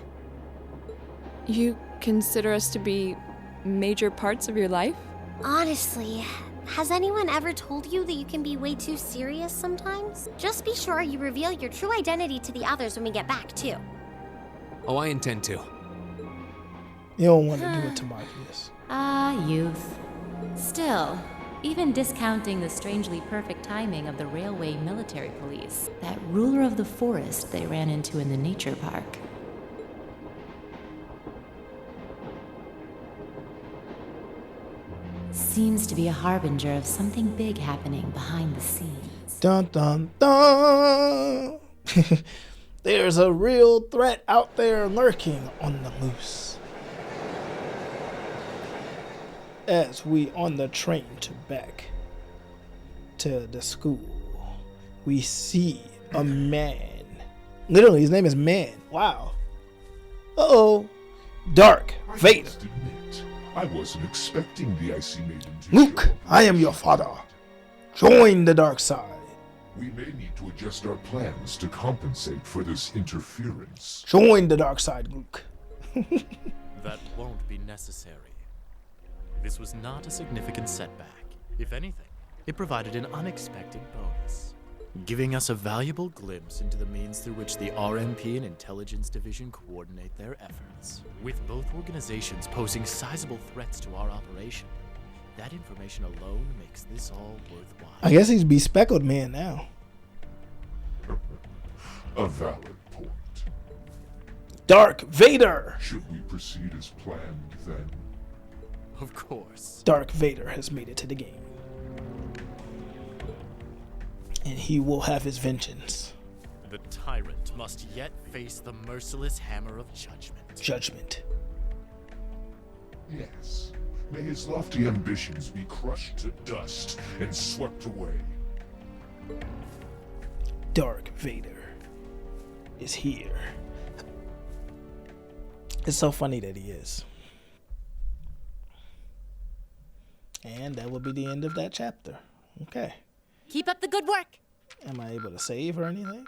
You consider us to be major parts of your life? Honestly, has anyone ever told you that you can be way too serious sometimes? Just be sure you reveal your true identity to the others when we get back, too. Oh, I intend to. You don't want to do it to Marcus. Youth. Still, even discounting the strangely perfect timing of the railway military police, that ruler of the forest they ran into in the nature park. Seems to be a harbinger of something big happening behind the scenes. Dun dun dun! There's a real threat out there lurking on the loose. As we on the train back to the school, we see a man. Literally, his name is Man. Wow. Uh-oh. Dark Vader. I wasn't expecting the Icy Maiden to Luke, I am your father. Join the dark side. We may need to adjust our plans to compensate for this interference. Join the dark side, Luke. That won't be necessary. This was not a significant setback. If anything, it provided an unexpected bonus, giving us a valuable glimpse into the means through which the RMP and Intelligence Division coordinate their efforts. With both organizations posing sizable threats to our operation, that information alone makes this all worthwhile. I guess he's Bespeckled Man now. A valid point. Dark Vader! Should we proceed as planned then? Of course. Dark Vader has made it to the game. And he will have his vengeance. The tyrant must yet face the merciless hammer of judgment. Judgment. Yes. May his lofty ambitions be crushed to dust and swept away. Dark Vader is here. It's so funny that he is. And that will be the end of that chapter. Okay. Keep up the good work. Am I able to save or anything?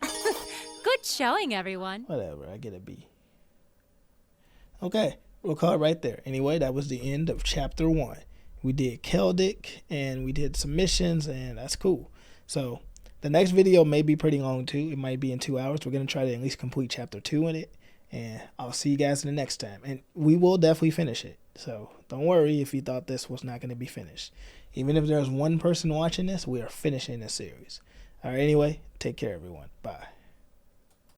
Good showing, everyone. Whatever, I get a B. Okay, we'll call it right there. Anyway, that was the end of chapter 1. We did Celdic and we did some missions, and that's cool. So the next video may be pretty long too. It might be in 2 hours. We're going to try to at least complete chapter 2 in it. And I'll see you guys in the next time. And we will definitely finish it. So don't worry if you thought this was not going to be finished. Even if there's one person watching this, we are finishing this series. All right, anyway, take care, everyone. Bye.